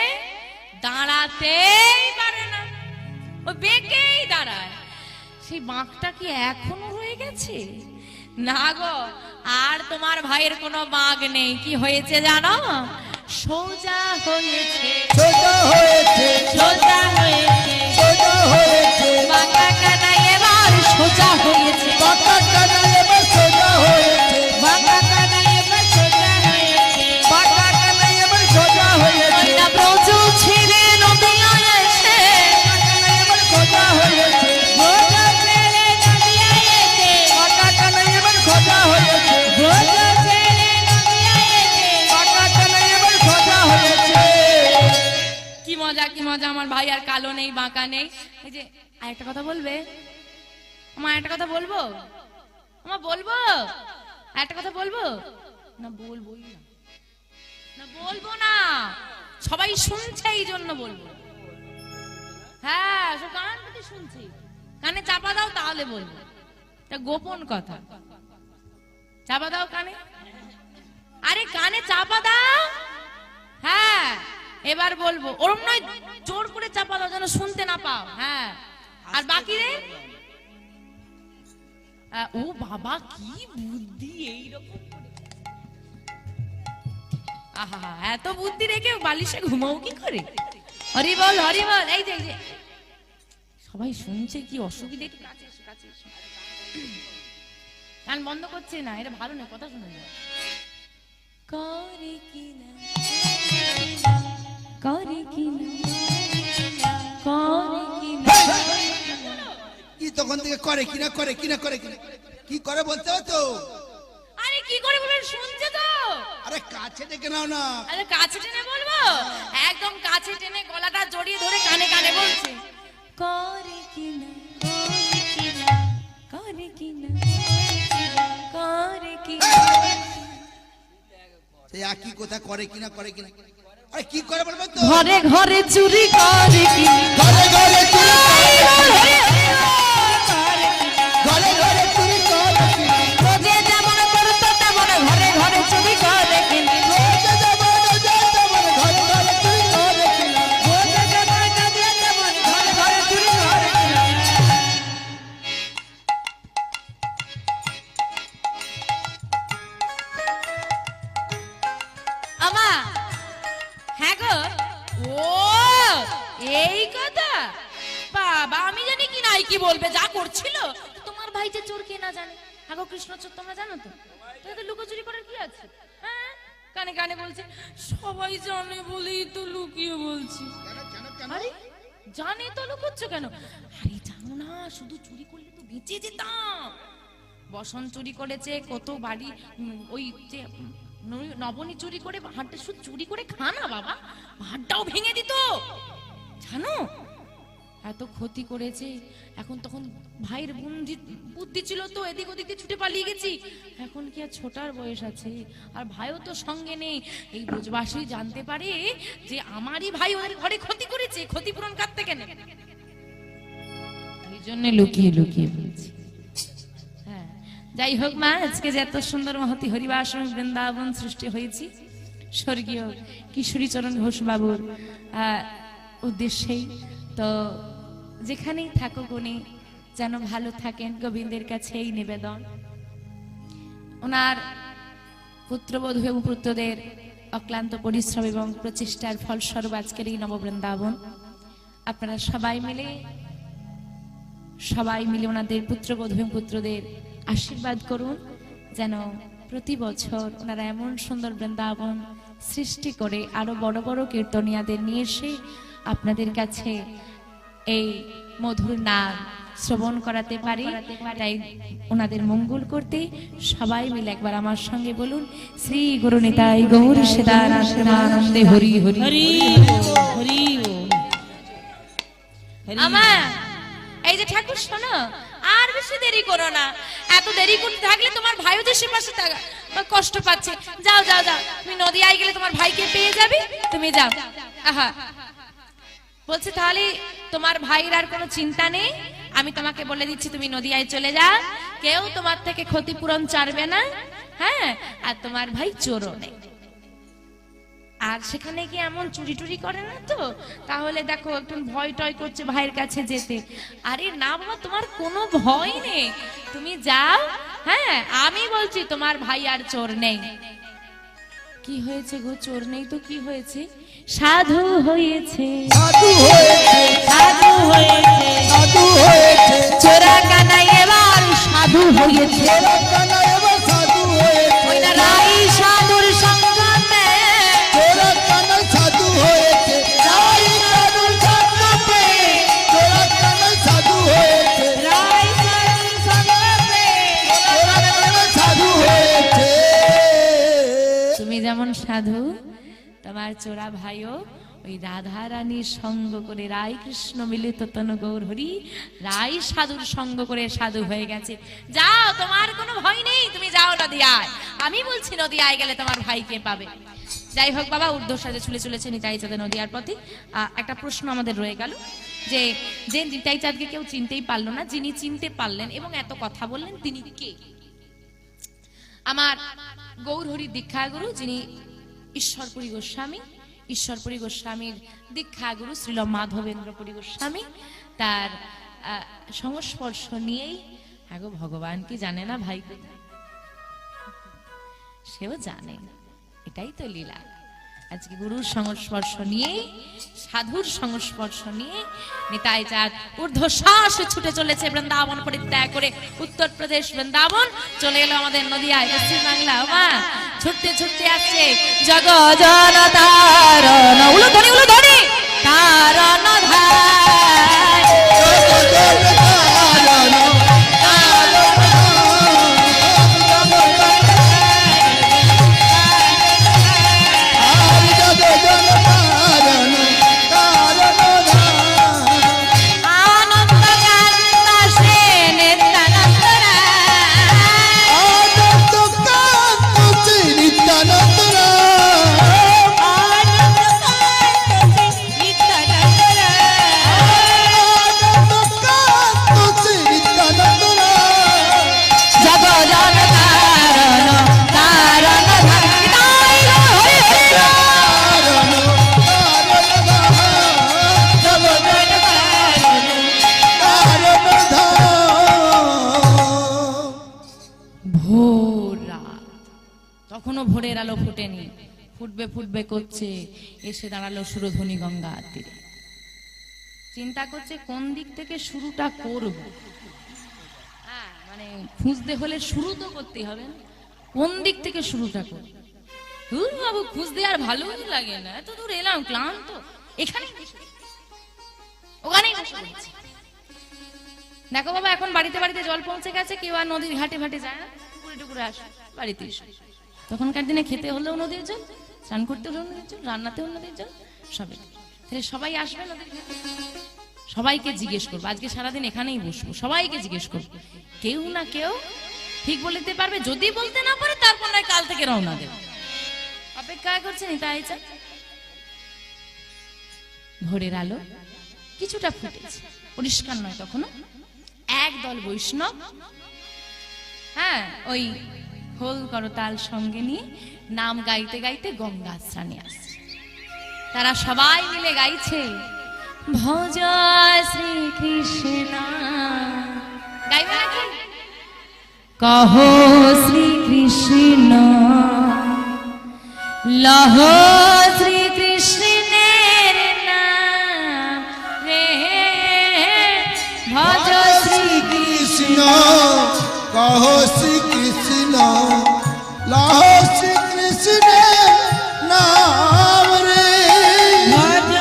দাঁড়াতেই পারে না, ও বেঁকেই দাঁড়ায়। সেই বাঁকটা কি এখনো রয়ে গেছে? না গো, আর তোমার ভাইয়ের কোনো বাঁক নেই। কি হয়েছে জানো? সোজা হয়েছে, সোজা হয়েছে, সোজা হয়েছে, সোজা হয়েছে, বাঁকা কানাই এবার সোজা হয়েছে, বাঁকা কানা এবার সোজা হয়েছে, বাঁকা কানাই এবার সোজা হয়েছে। বাঁকা কানা এবার সোজা হয়েছে, ওই না ব্রজ ছেড়ে নদিয়ায় এসে, কানা এবার সোজা হয়েছে, ব্রজ ছেড়ে নদিয়ায় এসে, বাঁকা কানা এবার সোজা হয়েছে, ব্রজ ছেড়ে নদিয়ায় এসে। বাঁকা কানা এবার সোজা হয়েছে। কি মজা, কি মজা, আমার ভাই আর কালো নেই, বাঁকা নেই। এই যে আর একটা কথা বলবে? আমার একটা কথা বলবো, আমার বলবো আর একটা কথা বলবো না? বলবোই না, না বলবো না, সবাই শুনছে এই জন্য বলবো। হ্যাঁ সব কান পেতে শুনছি, কানে চাপা দাও তাহলে বলবো, এটা গোপন কথা। চাপা দাও কানে, আরে কানে চাপা দাও। হ্যাঁ এবার বলবো, ওরম নয় জোর করে চাপা দাও যেন শুনতে না পাও। হ্যাঁ আর বাকি রে, ও বাবা কি বুদ্ধি, এইরকম আহা এত বুদ্ধি রেখে বালিশে ঘুমাও কি করে? হরি বল, হরি বল। এই যে সবাই শুনছে, কি অসুবিধা, একটু কাছে এসো, কাছে এসো। কান বন্ধ করছে না, এটা ভালো না, কথা শোনা যায়। করে কিনা, করে কিনা, করে কিনা। কি তখন থেকে করে কিনা, করে কিনা, করে কিনা, কি করে বলতে হতো? আরে কি করে বলবেন, শুনছে তো। আরে কাছে ডেকে নাও না। আরে কাছে টেনে বলবো, একদম কাছে টেনে গলাটা জড়িয়ে ধরে কানে কানে বলছে, করে কিনা, করে কিনা, করে কিনা। সেই একই কথা, করে কিনা, করে কিনা। আরে কি করে বলবেন তো? ঘরে ঘরে চুরি করে কিনা, ঘরে ঘরে চুরি করে, ঘরে ঘরে চুরি করে কিনা, রোজে যেমন করতো তেমন ঘরে ঘরে চুরি করে কিনা, রোজে যেমন রোজে তেমন ঘরে ঘরে চুরি করে কিনা, রোজে যেমন রোজে তেমন ঘরে ঘরে চুরি করে কিনা। আমা, হ্যাঁ গো, ও এই কথা, বাবা আমি জানি কি নাই কি বলবে, যা করছিল। তোমার ভাই যে চোর কে না জানে? আগো কৃষ্ণ চোর তোমরা জানো তো, তাহলে লুকোচুরি করার কি আছে? হ্যাঁ কানে কানে বলছে সবাই জানে বলেই তো লুকিয়ে বলছি। আরে জানে তো লুকোচ্ছ কেন? আরে জানো না, শুধু চুরি করলে তো বেঁচে যেতাম। বসন চুরি করেছে, কত বাড়ি ওই যে নবনী চুরি করে, ভাতটা শুধু চুরি করে খা না বাবা, ভাতটাও ভেঙে দিত জানো। এত ক্ষতি করেছে। এখন তখন ভাইয়ের বুদ্ধি ছিল তো, এদিক ওদিক দিয়ে ছুটে পালিয়ে গেছি। এখন কি আর ছোটার বয়স আছে, আর ভাইও তো সঙ্গে নেই। এই ব্রজবাসী জানতে পারে যে আমারই ভাই ওদের ঘরে ক্ষতি করেছে, ক্ষতিপূরণ কার থেকে নেবে, এই জন্য লুকিয়ে লুকিয়ে বলছি। হ্যাঁ, যাই হোক মা, আজকে যে এত সুন্দর মহতি হরিবাসন বৃন্দাবন সৃষ্টি হয়েছি স্বর্গীয় কিশোরীচরণ ঘোষ বাবুর উদ্দেশ্যেই। তো যেখানেই থাকুক উনি যেন ভালো থাকেন, গোবিন্দের কাছে এই নিবেদন। ওনার পুত্রবধূ এবং পুত্রদের অক্লান্ত পরিশ্রম এবং প্রচেষ্টার ফলস্বরূপ আজকের এই নববৃন্দাবন। আপনারা সবাই মিলে ওনাদের পুত্রবধূ এবং পুত্রদের আশীর্বাদ করুন, যেন প্রতি বছর ওনারা এমন সুন্দর বৃন্দাবন সৃষ্টি করে আরো বড় বড় কীর্তনিয়াদের নিয়ে এসে আপনাদের কাছে এই মধুর নাম শ্রবণ করাতে পারে। তাই ওনাদের মঙ্গল করতে সবাই মিলে একবার আমার সঙ্গে বলুন, শ্রী গুরু নিতাই গৌর সদানন্দে হরি হরি হরি হরি। আমা এই যে ঠাকুর শোনো, আর বেশি দেরি করো না। এত দেরি করতে থাকলে তোমার ভাইও যে সে পাশে কষ্ট পাচ্ছে। যাও যাও যাও, তুমি নদিয়ায় গেলে তোমার ভাইকে পেয়ে যাবে, তুমি যাও। আহা বলছে তাহলে তোমার ভাইয়ের আর কোনো চিন্তা নেই, আমি তোমাকে বলে দিচ্ছি তুমি নদিয়ায় চলে যাও, কেউ তোমার থেকে ক্ষতিপূরণ চাইবে না। হ্যাঁ, আর তোমার ভাই চোরও নেই, আর সেখানে কি এমন চুরি টুরি করে না তো, তাহলে দেখো একটু ভয় টয় করছে ভাইয়ের কাছে যেতে। আরে না বাবা, তোমার কোনো ভয় নেই, তুমি যাও। হ্যাঁ, আমি বলছি তোমার ভাই আর চোর নেই। কি হয়েছে গো? চোর নেই তো কি হয়েছে? সাধু হয়েছে, সাধু হয়েছে, সাধু হয়েছে, সাধু হয়েছে, চোরা কানাই এবার সাধু হয়েছে। চোরা কানা এবার সাধু হয়েছে, ওই না রাই সাধুর সঙ্গে, চোরা কানা সাধু হয়েছে, রাই সাধুর সঙ্গে, চোরা কানা সাধু হয়েছে, রাই সাধুর সঙ্গে, চোরা কানা সাধু হয়েছে। তুমি যেমন সাধু, তোমার চোরা ভাইও ওই রাধা রানীর সঙ্গ করে রাই কৃষ্ণ মিলিত তনু গৌর হরি রাই সাধুর সঙ্গ করে সাধু হয়ে গেছে। যাও, তোমার কোনো ভয় নেই, তুমি যাও নদিয়ায়। আমি বলছি নদিয়ায় গেলে তোমার ভাইকে পাবে। যাই হোক বাবা, ঊর্ধ্বসাজে ছুলে চলেছে নিতাই চাঁদে নদিয়ার পথে। একটা প্রশ্ন আমাদের রয়ে গেল, যে যে নিতাই চাঁদকে কেউ চিনতেই পারলো না, যিনি চিনতে পারলেন এবং এত কথা বললেন তিনি কে? আমার গৌর হরি দীক্ষাগুরু, যিনি ঈশ্বরপুরী গোস্বামী, ঈশ্বরপুরী গোস্বামীর দীক্ষাগুরু শ্রীল মাধবেন্দ্রপুরী গোস্বামী, তার সংস্পর্শ নিয়েই। আগো ভগবান কি জানে না ভাই? সেও জানে, এটাই তো লীলা। আজকে গুরুর সংস্পর্শ নিয়ে, সাধুর সংস্পর্শ নিয়ে নিতাই চাঁদ ঊর্ধ্বশ্বাসে ছুটে চলেছে বৃন্দাবন পরিত্যাগ করে উত্তরপ্রদেশ বৃন্দাবন, চলে এলো আমাদের নদিয়ায়, পশ্চিম বাংলা। মা ছুটতে ছুটতে আসছে জগ জন তারণ, উলুধ্বনি উলুধ্বনি তারণ ধায়, তখনও ভোরের আলো ফুটেনি, ফুটবে ফুটবে করছে, এসে দাঁড়ালো সুরধ্বনি গঙ্গার তীরে। চিন্তা করছে কোন দিক থেকে শুরুটা করব, মানে খুঁজতে হলে শুরু তো করতে হবে, কোন দিক থেকে শুরুটা করব। দূর বাবু খুঁজতে আর ভালো লাগে না, এত দূর এলাম ক্লান্ত, এখানেই বসে পড়ি। ওখানেই বসে পড়েছি। দেখো বাবা এখন বাড়িতে বাড়িতে জল পৌঁছে গেছে, কেউ আর নদীর ঘাটে ঘাটে যায় না, পুকুরে টুকুরে আসে বাড়িতে এসে। তখনকার দিনে খেতে হলেও নদীর জল, স্নান করতে হলেও নদীর জল, রান্নাতে হলেও নদীর জল, সবে। তাহলে সবাই আসবে নদীর ঘাটে, সবাইকে জিজ্ঞেস করবো, আজকে সারাদিন এখানেই বসবো, সবাইকে জিজ্ঞেস করবো, কেউ না কেউ ঠিক বলতে পারবে। যদি বলতে না পারে তারপর নয় কাল থেকে রওনা দেবে। অপেক্ষা করছে নিতাই চাঁদ। ভোরের আলো কিছুটা ফুটেছে, পরিষ্কার নয় তখনও। একদল বৈষ্ণব, হ্যাঁ, ওই খোল করতাল সঙ্গে নিয়ে নাম গাইতে গাইতে গঙ্গা স্নানে আসছে। তারা সবাই মিলে গাইছে ভজ শ্রীকৃষ্ণ। গাইবে নাকি? কহ শ্রীকৃষ্ণ লহ শ্রীকৃষ্ণের নাম রে, ভজ কৃষ্ণ কহ শ্রীকৃষ্ণ লহ শ্রীকৃষ্ণ নাম রে। ভজ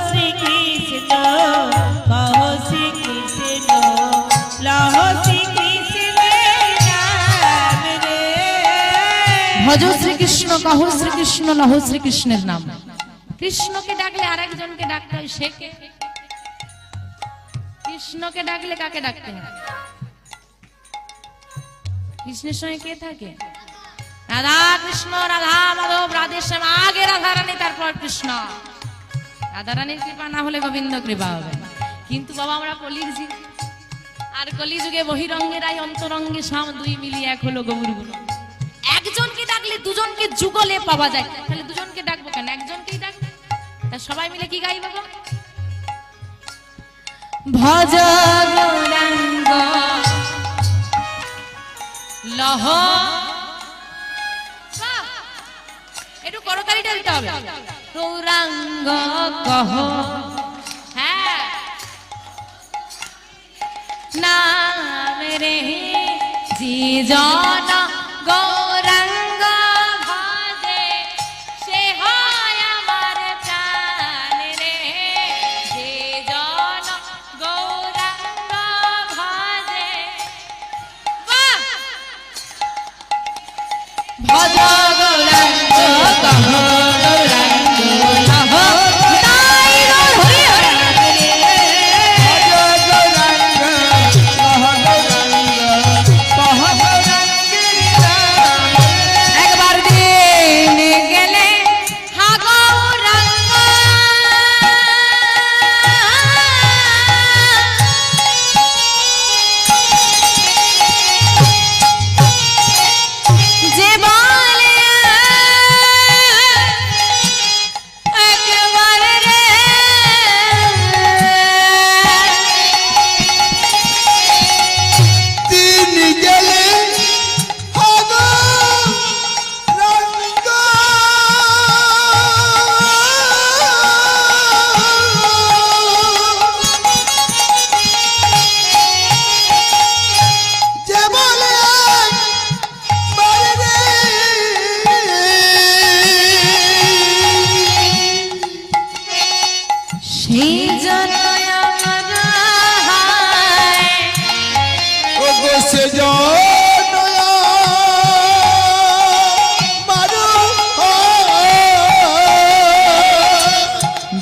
শ্রীকৃষ্ণ কহ শ্রীকৃষ্ণ লহ শ্রীকৃষ্ণের নাম রে। ভজ শ্রীকৃষ্ণ কহ শ্রীকৃষ্ণ লহ শ্রীকৃষ্ণের নাম। কৃষ্ণকে ডাকলে আর একজনকে ডাকতে হয়, সে কে? কৃষ্ণকে ডাকলে কাকে ডাকতে হয়? কৃষ্ণের সঙ্গে কে থাকে? রাধা কৃষ্ণ, রাধা মাধব, রাধে শ্যাম, আগে রাধা রানী তারপর কৃষ্ণ। রাধা রানীর কৃপা না হলে গোবিন্দ কৃপা হবে না। কিন্তু বাবা আমরা কলির জীব, আর কলিযুগে বহিরঙ্গেরাই অন্তরঙ্গে শাম, দুই মিলিয়ে এক হলো গৌরগুলো। একজনকে ডাকলে দুজনকে যুগলে পাওয়া যায়, তাহলে দুজনকে ডাকবো কেন? একজনকেই ডাক। তা সবাই মিলে কি গাইব গো? ভজ গৌরাঙ্গ লহ, একটু করতালিটা দিতে হবে। গৌরাঙ্গ কহ, হ্যাঁ, নাম রে যে জন গৌরাঙ্গ ভজে সে হয় আমার প্রাণ রে। যে জন গৌরাঙ্গ ভজে, বাহ! ভজ গৌরাঙ্গ কহ গৌরাঙ্গ লহ, তাই গৌর হরি হরি। একবার দিন গেলে হা গৌরাঙ্গ, যে বলে একবার রে, দিন গেলে হব রঙ্গ, যে বলে একবার রে, সেই জন আমার হায়। ও গো সে জনয়া মারু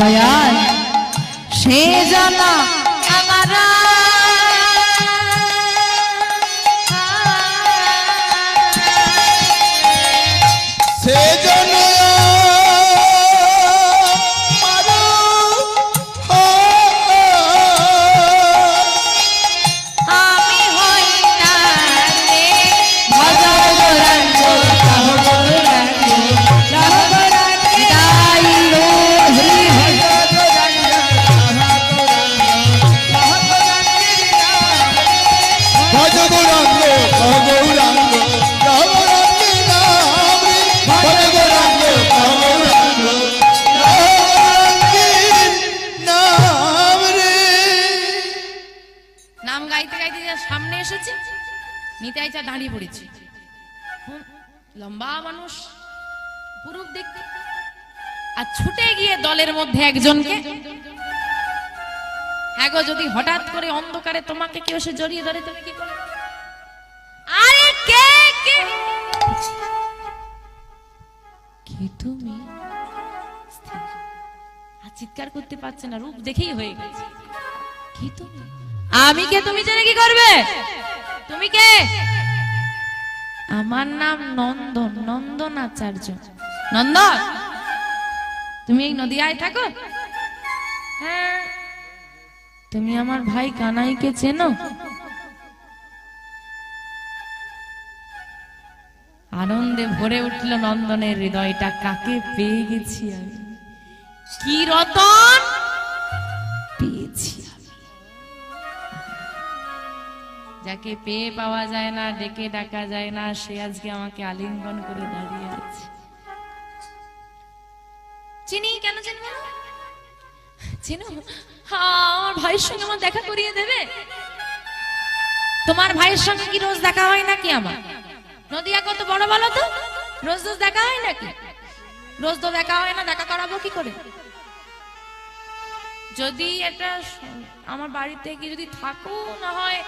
দয়াল সে জন আমার সে জনয়া মারু আমি হই না রে। ভজ গৌরাঙ্গ কহ গৌরাঙ্গ লহ গৌরাঙ্গ, তাই গৌর হরি হরি। ভজ গৌরাঙ্গ কহ গৌরাঙ্গ গৌরাঙ্গী নাম রে। ভজ গৌরাঙ্গ কহ গৌরাঙ্গ গৌরাঙ্গী নাম রে। নাম গাইতে গাইতে যা সামনে এসেছে, নিতাই চা দাঁড়িয়ে পড়েছে। লম্বা মানুষ, পুরুষ দেখতে, আর ছুটে গিয়ে দলের মধ্যে একজনকে, হ্যাঁ গো, যদি হঠাৎ করে অন্ধকারে তোমাকে কেউ সে জড়িয়ে ধরে, তুমি কি করবে? আরে কে কে কে তুমি? আর চিৎকার করতে পারছে না, রূপ দেখেই হয়ে গেছে। কি তুমি? আমি কে তুমি জেনে কি করবে? তুমি কে? আমার নাম নন্দন, নন্দন আচার্য। নন্দন, তুমি এই নদিয়ায় থাকো? হ্যাঁ। তুমি আমার ভাই কানাইকে চেনো? আনন্দে ভরে উঠল নন্দনের হৃদয়টা। কাকে পেয়ে গেছি আমি! কি রতন পেয়েছি আমি! যাকে পেয়ে পাওয়া যায় না, ডেকে ডাকা যায় না, সে আজকে আমাকে আলিঙ্গন করে দাঁড়িয়ে আছে। চিনি কেন চিনবো না? চিনো? আমার ভাইয়ের সঙ্গে আমার দেখা করিয়ে দেবে? তোমার ভাইয়ের সঙ্গে কি রোজ দেখা হয় নাকি? আমার নদিয়া কত বড় বলো তো, রোজ রোজ দেখা হয় নাকি? রোজ তো দেখা হয় না, দেখা করাবো কি করে? যদি এটা আমার বাড়িতে কি যদি থাকো, না হয়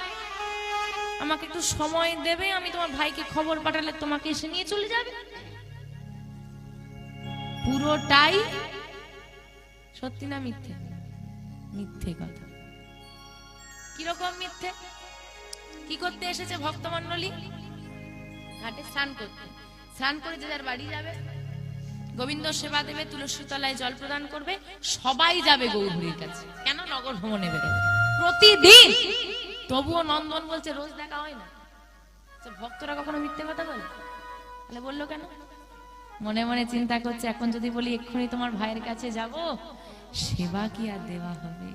আমাকে একটু সময় দেবে, আমি তোমার ভাইকে খবর পাঠালে তোমাকে এসে নিয়ে চলে যাবে। পুরোটাই সত্যি না মিথ্যে? মিথ্যে কথা। কিরকম মিথ্যে? কি করতে এসেছে ভক্তমণ্ডলী? ঘাটে স্নান করতে। স্নান করে যে যার বাড়ি যাবে, গোবিন্দ সেবা দেবে, তুলসী তলায় জল প্রদান করবে, সবাই যাবে গৌরহরির কাছে। কেন? নগর ভ্রমণে বেরোবে প্রতিদিন। তবুও নন্দন বলছে রোজ দেখা হয় না। ভক্তরা কখনো মিথ্যে কথা বলে? তাহলে বললো কেন? মনে মনে চিন্তা করছে, এখন যদি বলি এক্ষুনি তোমার ভাইয়ের কাছে যাব, সেবা কি আর দেওয়া হবে?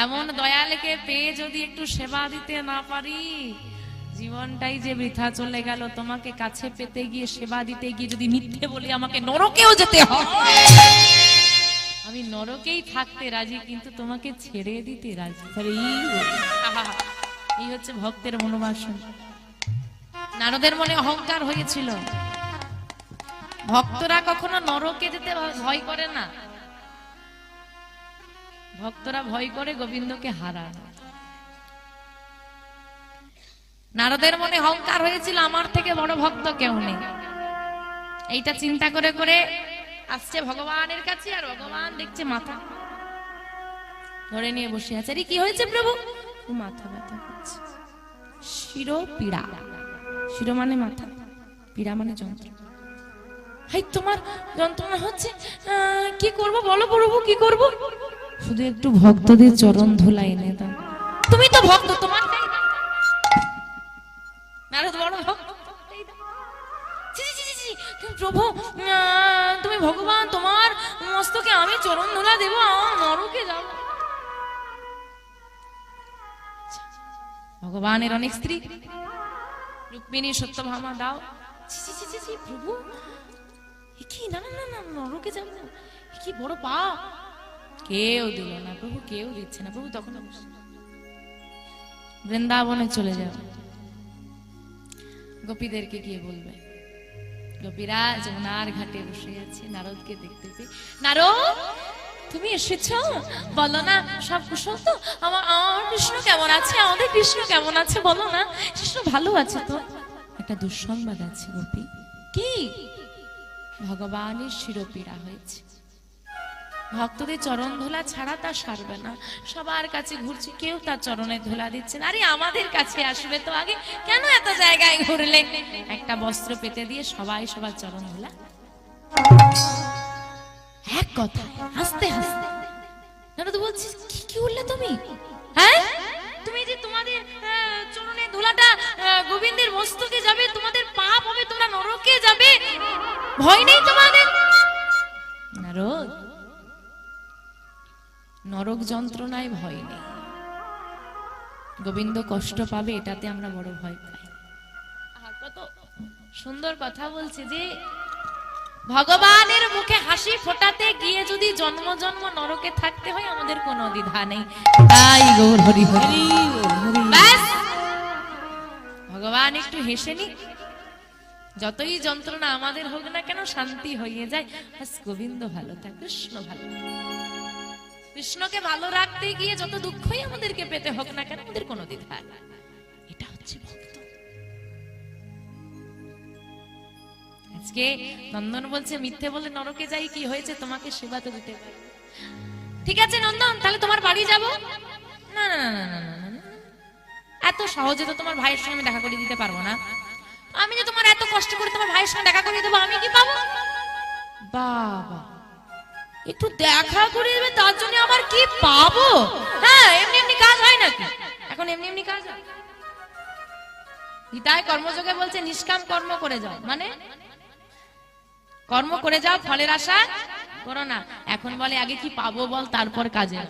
এমন দয়ালকে পেয়ে যদি একটু সেবা দিতে না পারি, জীবনটাই যে বৃথা চলে গেল। তোমাকে কাছে পেতে গিয়ে, সেবা দিতে গিয়ে যদি মিথ্যে বলি, আমাকে নরকেও যেতে হয়। আমি নরকেই থাকতে রাজি, কিন্তু তোমাকে ছেড়ে দিতে রাজি। এই হচ্ছে ভক্তের মনোবাসন। নারদের মনে অহংকার হয়েছিল। ভক্তরা কখনো নরকে যেতে ভয় করে না, ভক্তরা ভয় করে গোবিন্দকে হারানো। নারদের মনে অহংকার হয়েছিল, আমার থেকে বড় ভক্ত কেউ নেই। এইটা চিন্তা করে করে আসছে ভগবানের কাছে, আর ভগবান দেখছে মাথা ধরে নিয়ে বসে আছে। আরে কি হয়েছে প্রভু? মাথা ব্যথা করছে। শিরো পীড়া, শিরো মানে মাথা, পীড়া মানে যন্ত্রণা। হাই, তোমার যন্ত্রণা হচ্ছে, কি করব বলো প্রভু, কি করব? শুধু একটু ভক্তদের চরণ ধুলা এনে দাও। তুমি তো ভক্ত, তোমার নারদ বড় ভক্ত। প্রভু, তুমি ভগবান, তোমার মস্তকে আমি চরণ ধুলা দেব, নরকে যাব। ভগবানের অনেক স্ত্রী, রুক্মিণী, সত্যভামা দাও। প্রভু কি? না না না, নরকে যাব, কি বড় পাপ। কেউ দিল না প্রভু, কেউ দিচ্ছে না প্রভু। তখন বৃন্দাবনে চলে যাবে, গোপীদেরকে গিয়ে বলবে। গোপীরা যমুনার ঘাটে বসে আছে, নারদকে দেখতে পেয়ে, নারদ তুমি এসেছো, বলো না সব কুশল তো? আমার কৃষ্ণ কেমন আছে? আমাদের কৃষ্ণ কেমন আছে বলো না? কৃষ্ণ ভালো আছে তো? একটা দুঃসংবাদ আছে গোপী। কি? ভগবানের শিরোপীড়া হয়েছে। ভক্তদের চরণ ধোলা ছাড়া তা সারবে না। সবার কাছে ঘুরছে, কেউ তার চরণে ধোলা দিচ্ছে না। আরে আমাদের কাছে আসবে তো আগে, কেন এত জায়গায় ঘুরলে? একটা বস্ত্র পেতে দিয়ে সবাই সবার চরণ ধোলা। এক কথা হাসতে হাসতে নারদ বলছিস, কি কি বললে তুমি? হ্যাঁ, তুমি যে তোমাদের চরণে ধুলাটা গোবিন্দের মস্তকে যাবে, তোমাদের পাপ হবে, তোমরা নরকে যাবে, ভয় নেই তোমাদের? নারদ, নরক যন্ত্রণায় ভয় নেই, গোবিন্দ কষ্ট পাবে এটাতে আমরা বড় ভয় পাই। কত সুন্দর কথা বলছে যে ভগবানের মুখে হাসি ফোটাতে গিয়ে যদি জন্ম জন্ম নরকে থাকতে হয়, আমাদের কোনো দ্বিধা নেই। তাই গৌর হরি হরি, ভগবান একটু হেসে নি, যতই যন্ত্রণা আমাদের হোক না কেন শান্তি হয়ে যায়। বাস গোবিন্দ ভালো থাক, কৃষ্ণ ভালো থাক। কৃষ্ণকে ভালো রাখতে গিয়ে যত দুঃখই আমাদেরকে পেতে হোক না কেন আমাদের কোনো দ্বিধা নেই। এটা হচ্ছে ভক্ত। আজকে নন্দন বলছে মিথ্যে বলে নরকে যাই, কি হয়েছে, তোমাকে সেবা তো দিতে পারি। ঠিক আছে নন্দন, তাহলে তোমার বাড়ি যাব। না না না না না না না, এত সহজে তো তোমার ভাইয়ের সঙ্গে আমি দেখা করে দিতে পারবো না। আমি যে তোমার এত কষ্ট করে তোমার ভাইয়ের সঙ্গে দেখা করে দেবো, আমি কি পাবো? বাবা, একটু দেখা করে দেবে তার জন্য আমার কি পাবো? হ্যাঁ, এমনি এমনি কাজ হয় নাকি? এখন এমনি এমনি কাজ হয়? গীতায় কর্মযোগে বলছে নিষ্কাম কর্ম করে যাও, মানে কর্ম করে যাও, ফলের আশা করো না। এখন বলে আগে কি পাবো বল, তারপর কাজে।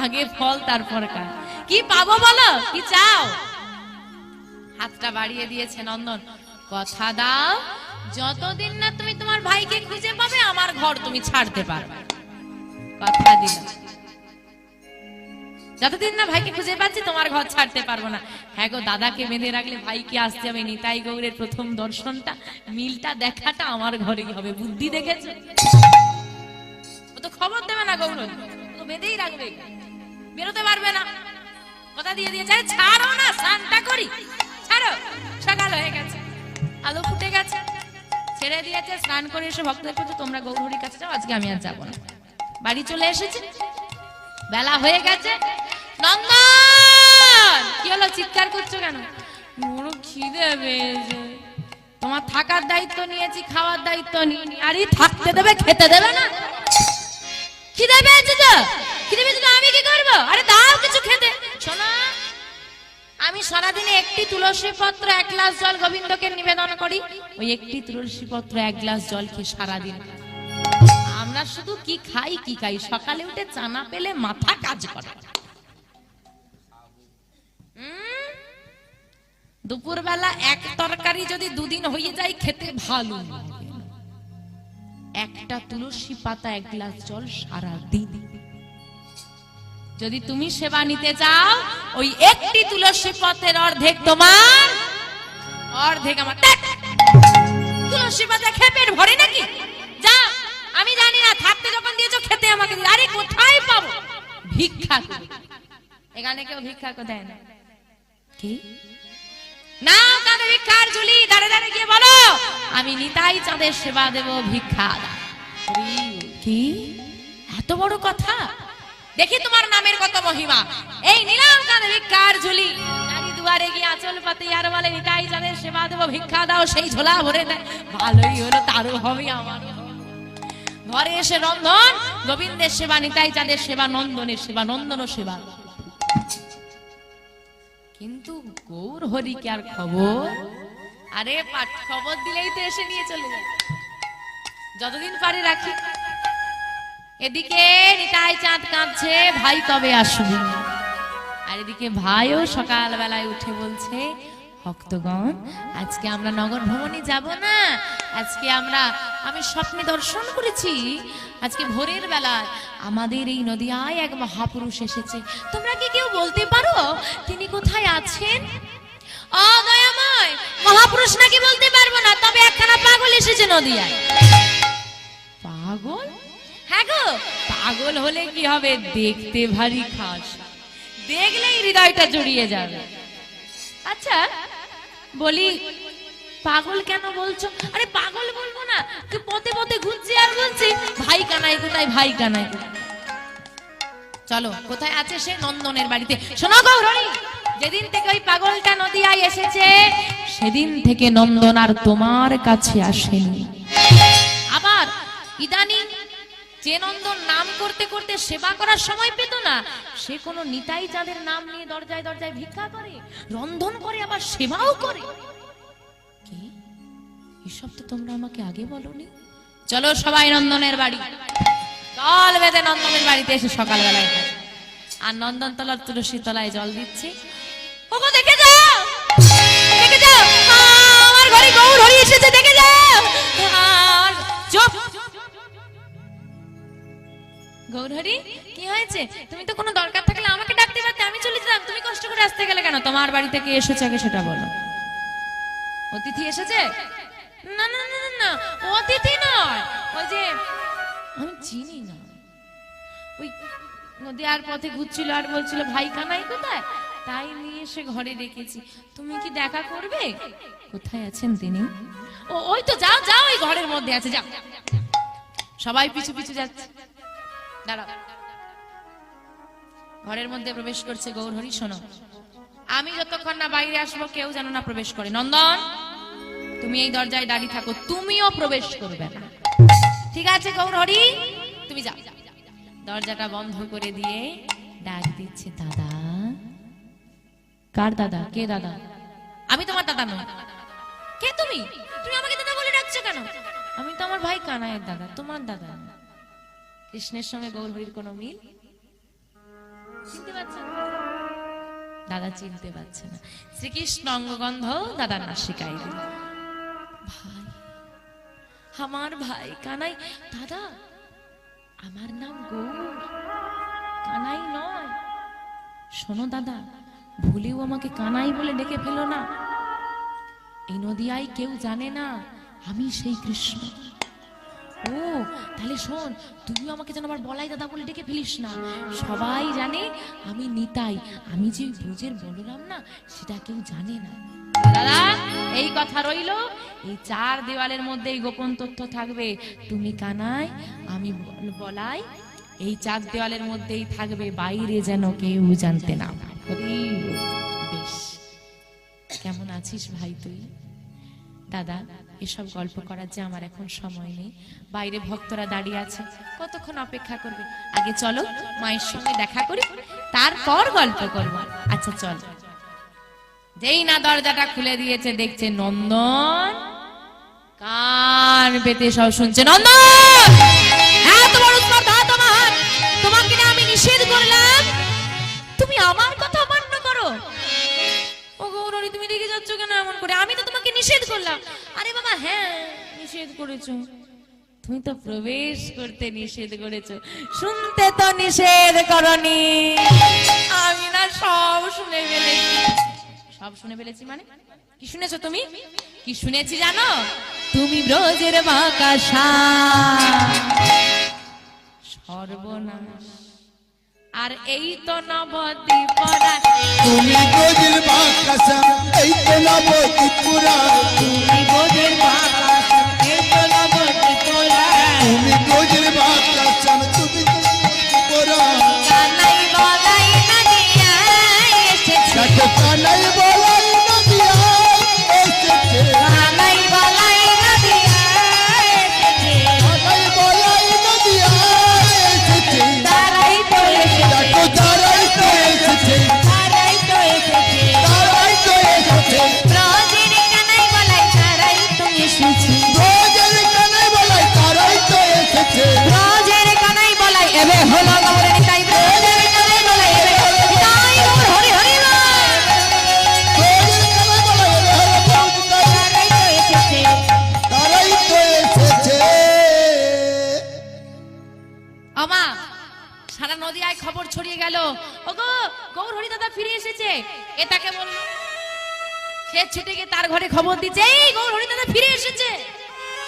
আগে ফল তারপর কাজ। কি পাবো বলো, কি চাও? হাতটা বাড়িয়ে দিয়েছে নন্দন, কথা দাও যতদিন না তুমি তোমার ভাইকে খুঁজে পাবে আমার ঘর তুমি ছাড়তে পারবে। কথা দিলাম, যতদিন না ভাইকে খুঁজে পাচ্ছি তোমার ঘর ছাড়তে পারবো না। হ্যাঁ গো, দাদাকে বেঁধে রাখলে ভাইকে আসতে হবে। নিতাই গৌরের প্রথম দর্শনটা, মিলটা দেখাটা আমার ঘরেই হবে। বুদ্ধি দেখেছো? ও তো খবর দেবে না গৌর, তো বেঁধেই রাখবে, বেরোতে পারবে না। কথা দিয়ে দিয়েছে, ছাড়ো না, স্নানটা করি, ছাড়ো। সকাল হয়ে গেছে, আলো ফুটে গেছে, ছেড়ে দিয়েছে। স্নান করে এসে ভক্তদের কাছে তোমরা গৌরহরির কাছে যাও, আজকে আমি আর যাবো না। বাড়ি চলে এসেছে, বেলা হয়ে গেছে। নন্দন, কি হলো, চিৎকার করছো কেন? বড় খিদে পেয়েছে। তোমার থাকার দায়িত্ব নিয়েছি, খাওয়ার দায়িত্ব নিইনি। আরে থাকতে দেবে, খেতে দেবে না? খিদে পেয়েছে তো, খিদে পেয়েছে তো আমি কি করবো? আরে দাও কিছু খেতে। শোনো, আমি সারাদিনে একটি তুলসী পত্র, 1 গ্লাস জল গোবিন্দকে নিবেদন করি। ওই একটি তুলসী পত্র 1 গ্লাস জল খেয়ে সারাদিন। আমরা শুধু কি খাই কি খাই, সকালে উঠে চানা পেলে মাথা কাজ করে। দুপুর বেলা এক তরকারি যদি 2 দিন হয়ে যায় খেতে ভালো লাগে। একটা তুলসী পাতা 1 গ্লাস জল সারাদিন। যদি তুমি সেবা নিতে চাও, ওই একটি তুলসী পত্রের অর্ধেক তোমার, অর্ধেক আমার। তুলসী পাতা খেয়ে পেট ভরে নাকি? যা, আমি জানি না, থাকতে যখন দিয়েছো খেতে আমাকে দিও। আরে কোথায় পাবো? ভিক্ষা করে। এখানে কেউ ভিক্ষা করে দেয় না। কি না, কাঁধে ভিক্ষার ঝুলি, দাঁড়ে দাঁড়ে গিয়ে বলো আমি নিতাই চাঁদের সেবা দেব, ভিক্ষা দাও। কি এত বড় কথা? দেখি তোমার নামের কত মহিমা। এই নিলাম কাঁধে ভিক্ষার ঝুলি, নারী দুয়ারে গিয়ে আঁচল পাতে আর বলে নিতাই চাঁদের সেবা দেব, ভিক্ষা দাও। সেই ঝোলা ভরে দেয়। ভালোই হলো, তারও হবে আমার। ঘরে এসে রন্ধন, গোবিন্দের সেবা, নিতাই চাঁদের সেবা, নন্দনের সেবা, নন্দন সেবা। কিন্তু গৌর হরিকে আর খবর? আরে পাঠ খবর দিলেই তো এসে নিয়ে চলে যায়। যতদিন পারে রাখি। এদিকে নিতাই চাঁদ কাঁদছে, ভাই কবে আসবে? আর এদিকে ভাইও সকাল বেলায় উঠে বলছে, ভক্তগণ আজকে আমরা নগর ভ্রমণে যাব না। আজকে আমি স্বপ্নে দর্শন করেছি, আজকে ভোরের বেলা আমাদের এই নদিয়ায় এক মহাপুরুষ এসেছে। তোমরা কি কেউ বলতে পারো তিনি কোথায় আছেন? ও দয়াময়, মহাপুরুষ নাকি বলতে পারবো না, তবে একখানা পাগল এসেছে নদিয়ায়। পাগল? হ্যাঁ গো, পাগল হলে কি হবে, দেখতে ভারী খাস, দেখলেই হৃদয়টা জড়িয়ে যাবে। আচ্ছা বলি, পাগল কেন বলছো? আরে পাগল বলবো না, পথে পথে ঘুরছি আর বলছি ভাই কানাই কোথায়, ভাই কানাই কোথায়। চলো, কোথায় আছে সে? নন্দনের বাড়িতে। শোনো গৌরী, যেদিন থেকে ওই পাগলটা নদিয়ায় এসেছে, সেদিন থেকে নন্দন আর তোমার কাছে আসেনি। আবার ইদানিং যে নন্দন নাম করতে করতে সেবা করার সময় পেত না, সে কোনো নিতাই চাঁদের নাম নিয়ে দরজায় দরজায় ভিক্ষা করে, রন্ধন করে, আবার সেবাও করে। কি এসব তো তোমরা আমাকে আগে বলনি। চলো সবাই নন্দনের বাড়ি। দল বেঁধে নন্দনের বাড়িতে এসে সকালবেলায় আর নন্দন তলার তুলসী তলায় জল দিচ্ছে। ওগো দেখে যাও, দেখে যাও, আমার ঘরে গৌর হরি এসেছে, দেখে যাও। চুপ। গৌরহরি, কি হয়েছে? তুমি তো কোনো দরকার থাকলে আমাকে ডাকতে পারতে, আমি চলে যেতাম। তুমি কষ্ট করে আসতে গেলে কেন? তোমার বাড়ি থেকে এসেছে আগে সেটা বলো। অতিথি এসেছে? না না না না না, অতিথি নয়, ওই যে আমি চিনি না, ওই নদী আর পথে ঘুরছিল আর বলছিল ভাই কানাই কোথায়, তাই নিয়ে এসে ঘরে রেখেছি। তুমি কি দেখা করবে? কোথায় আছেন তিনি? ও ওই তো, যাও যাও, ওই ঘরের মধ্যে আছে, যাও। সবাই পিছু পিছু যাচ্ছে। দাঁড়াও। ঘরের মধ্যে প্রবেশ করছে গৌরহরি। শোনো, আমি যতক্ষণ না বাইরে আসবো কেউ যেন না প্রবেশ করে। নন্দন, তুমি এই দরজায় দাঁড়িয়ে থাকো, তুমিও প্রবেশ করবে না, ঠিক আছে গৌরহরি? তুমি যাও। দরজাটা বন্ধ করে দিয়ে ডাক দিচ্ছে, দাদা। কার দাদা? কে দাদা? আমি তোমার দাদা নই। কে তুমি? তুমি আমাকে দাদা বলে ডাকছো কেন? আমি তো আমার ভাই কানাইয়ের দাদা, তোমার দাদা। কৃষ্ণের সঙ্গে গৌরহরির কোনো মিল? চিনতে পারছেন? দাদা চিনতে পারছে না। শ্রীকৃষ্ণ অঙ্গগন্ধ দাদার নাসিকায় দিল। ভাই, আমার ভাই কানাই। দাদা, আমার নাম গৌর, কানাই নয়। শোনো দাদা, ভুলেও আমাকে কানাই বলে ডেকে ফেলো না। এই নদিয়ায় কেউ জানে না আমি সেই কৃষ্ণ। ও তাহলে শোন, তুইও আমাকে যেন আবার বলাই দাদা বলে ডেকে ফেলিস না। সবাই জানে আমি নিতাই, আমি যে ব্রজের বলরাম না, সেটা কেউ জানে না। দাদা, এই কথা রইলো, এই চার দেওয়ালের মধ্যে এই গোপন তথ্য থাকবে। তুমি কানাই, আমি বলাই, এই চার দেওয়ালের মধ্যেই থাকবে, বাইরে যেন কেউ জানতে না পারে। বেশ, কেমন আছিস ভাই তুই? দাদা, এসব গল্প করার যে আমার এখন সময় নেই, বাইরে ভক্তরা দাঁড়িয়ে আছে, কতক্ষণ অপেক্ষা করবে? আগে চলো মায়ের সঙ্গে দেখা করি, তারপর গল্প করব। আচ্ছা চল। যেই না দরজাটা খুলে দিয়েছে, দেখছে নন্দন, কান পেতে সব শুনছে। নন্দন, এত বড় স্পর্ধা তোমার, তোমাকে না আমি নিষেধ করলাম, তুমি আমার কথা অমান্য করো। ও গৌরী, তুমি রেগে যাচ্ছ কেন এমন করে? আমি তো তোমাকে নিষেধ করলাম। আরে বাবা, হ্যাঁ নিষেধ করেছো, তুমি তো প্রবেশ করতে নিষেধ করেছো, শুনতে তো নিষেধ করনি। আমি না সব শুনে ফেলেছি। সব শুনে ফেলেছি মানে? কি শুনেছো তুমি? কি শুনেছি জানো? তুমি ব্রজের বাঁকা সর্বনাশ, আর এই তো নবদ্বীপ পরা। তুমি ব্রজের বাঁকা, এই তো নবদ্বীপ পুরা। তুমি ব্রজের বাঁকা, এই তো নবদ্বীপ পুরা। তুমি ব্রজের বাঁকা, তুমি পুরা। কানাই বলাই নদিয়া এসেছে, দেখো কানাই বলাই নদিয়া এসেছে। কানাই বলাই নদিয়া এসেছে, কানাই বলাই নদিয়া এসেছে। তারাই তো এসেছে, দেখো তারাই তো এসেছে, তারাই তো এসেছে। তারাই তো এসেছে। ব্রজের কানাই বলাই তারাই তো এসেছে, ব্রজের কানাই বলাই তারাই তো এসেছে। ব্রজের কানাই বলাই এবে হলো গৌর নিতাই, ব্রজের কানাই বলাই এবে হলো নিতাই গৌর হরি হরি বল। ব্রজের কানাই বলাই এবে হলো নিতাই, তারাই তো এসেছে। তারাই তো এসেছে। আমা, সারা নদিয়ায় খবর ছড়িয়ে গেল, ওগো গৌর হরি দাদা ফিরে এসেছে। এ তাকে বলল, সে ছুটে গিয়ে তার ঘরে খবর দিচ্ছে, এই গৌর হরি দাদা ফিরে এসেছে।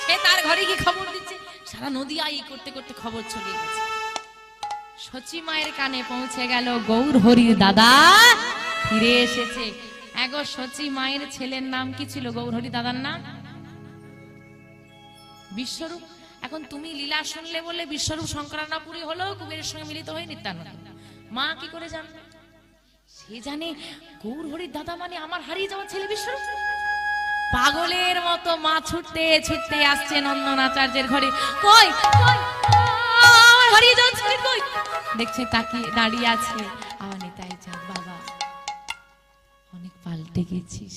সে তার ঘরে গিয়ে খবর দিচ্ছে, সারা নদিয়ায় এই করতে করতে খবর ছড়িয়ে গেছে। সচি মায়ের কানে পৌঁছে গেল, গৌর হরির দাদা ফিরে এসেছে। এগো সচি মায়ের ছেলের নাম কি ছিল? গৌর হরি দাদার নাম বিশ্বরূপ। এখন তুমি লীলা শুনলে বলে বিশ্বরূপ শঙ্করানাপুরী হলো, কুবেরের সঙ্গে মিলিত হয়ে নিত্যানন্দ। মা কি করে জানবে? সে জানে গৌর হরির দাদা মানে আমার হারিয়ে যাওয়া ছেলে বিশ্বরূপ। পাগলের মতো মা ছুটতে ছুটতে আসছে নন্দন আচার্যের ঘরে। কই কই আমার হারিয়ে যাওয়া ছেলে কই? দেখছে তাকিয়ে দাঁড়িয়ে আছে। আমার নিতাই চাঁদ, বাবা অনেক পাল্টে গেছিস,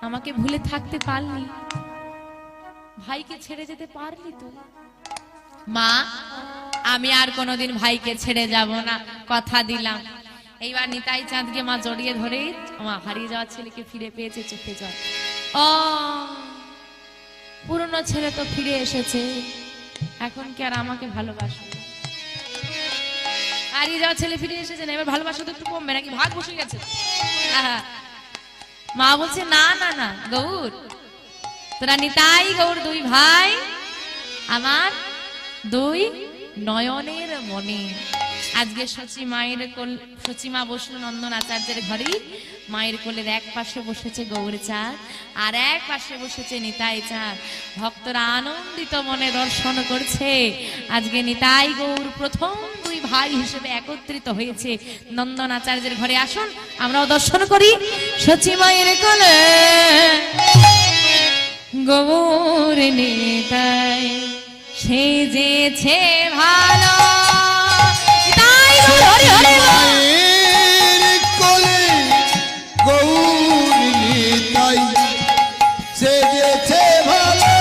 আমাকে ভুলে থাকতে পারলি, ভাইকে ছেড়ে যেতে পারলি তো? মা, আমি আর কোনোদিন ভাইকে ছেড়ে যাব না, কথা দিলাম। এইবার নিতাই চাঁদকে মা জড়িয়ে ধরে, মা হারিয়ে যাওয়া ছেলেকে ফিরে পেয়েছে, চোখে জল। ও পুরনো ছেলে তো ফিরে এসেছে, এখন কি আর আমাকে ভালোবাসবে? হারিয়ে যাওয়া ছেলে ফিরে এসেছে না, এবার ভালোবাসা তো একটু কমবে নাকি? ভাগ বসে গেছে। আহা, মা বলছে না না না গৌর, তোরা নিতাই গৌর দুই ভাই, আমার দুই নয়নের মনে। আজকে সচি মায়ের কোল, সচি মা বসলো নন্দন আচার্যের ঘরে, মায়ের কোলের এক পাশে বসেছে গৌর চাঁদ আর এক পাশে বসেছে নিতাই চাঁদ। ভক্তরা আনন্দিত মনে দর্শন করছে। আজকে নিতাই গৌর প্রথম দুই ভাই হিসেবে একত্রিত হয়েছে নন্দন আচার্যের ঘরে। আসুন আমরাও দর্শন করি সচি মায়ের কোলে গৌর নিতাই সেজেছে ভালো। নিতাই গৌর হরি হরি বল। মায়ের কোলে গৌর নিতাই সেজেছে ভালো।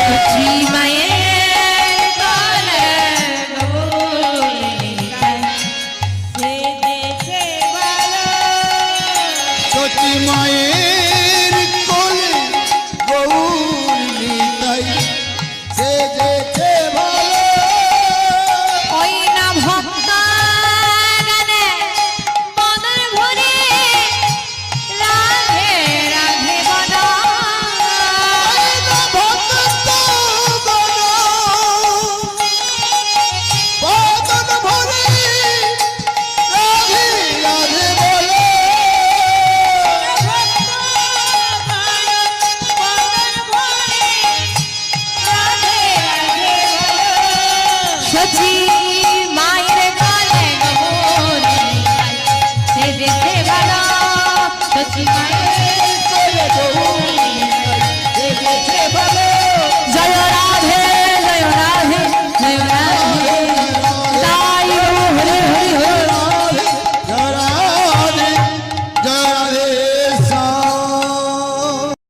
সচি মায়ের কোলে গৌর নিতাই সেজেছে ভালো। সচি মায়ের কোলে গৌর নিতাই সেজেছে ভালো। ওই না ভক্ত গানে বদন ভরে রাধে রাধে বদন। ভক্ত গণ বদন ভরে রাধে রাধে বলে। সচি মায়ের কোলে গৌর নিতাই সেজেছে ভালো। সচি মায়ের